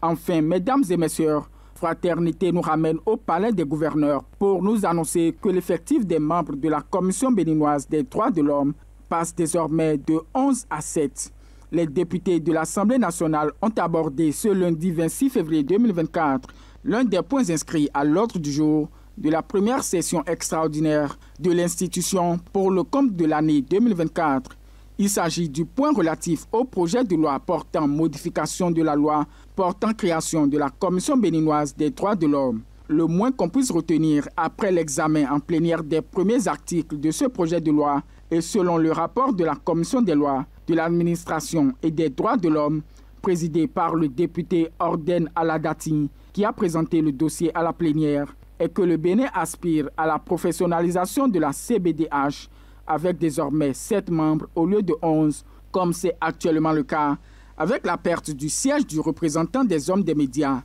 Enfin, mesdames et messieurs, Fraternité nous ramène au palais des gouverneurs pour nous annoncer que l'effectif des membres de la Commission béninoise des droits de l'homme passe désormais de 11 à 7. Les députés de l'Assemblée nationale ont abordé ce lundi 26 février 2024 l'un des points inscrits à l'ordre du jour de la première session extraordinaire de l'institution pour le compte de l'année 2024. Il s'agit du point relatif au projet de loi portant modification de la loi portant création de la Commission béninoise des droits de l'homme. Le moins qu'on puisse retenir après l'examen en plénière des premiers articles de ce projet de loi est selon le rapport de la Commission des lois, de l'administration et des droits de l'homme, présidé par le député Orden Aladati, qui a présenté le dossier à la plénière, est que le Bénin aspire à la professionnalisation de la CBDH avec désormais 7 membres au lieu de 11, comme c'est actuellement le cas, avec la perte du siège du représentant des hommes des médias,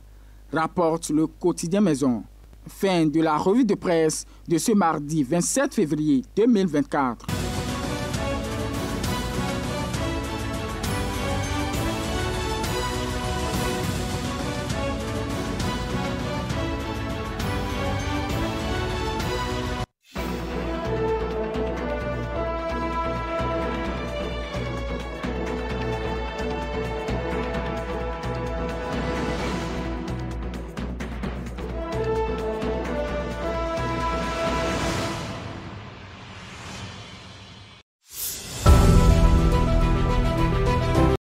rapporte le quotidien Maison. Fin de la revue de presse de ce mardi 27 février 2024.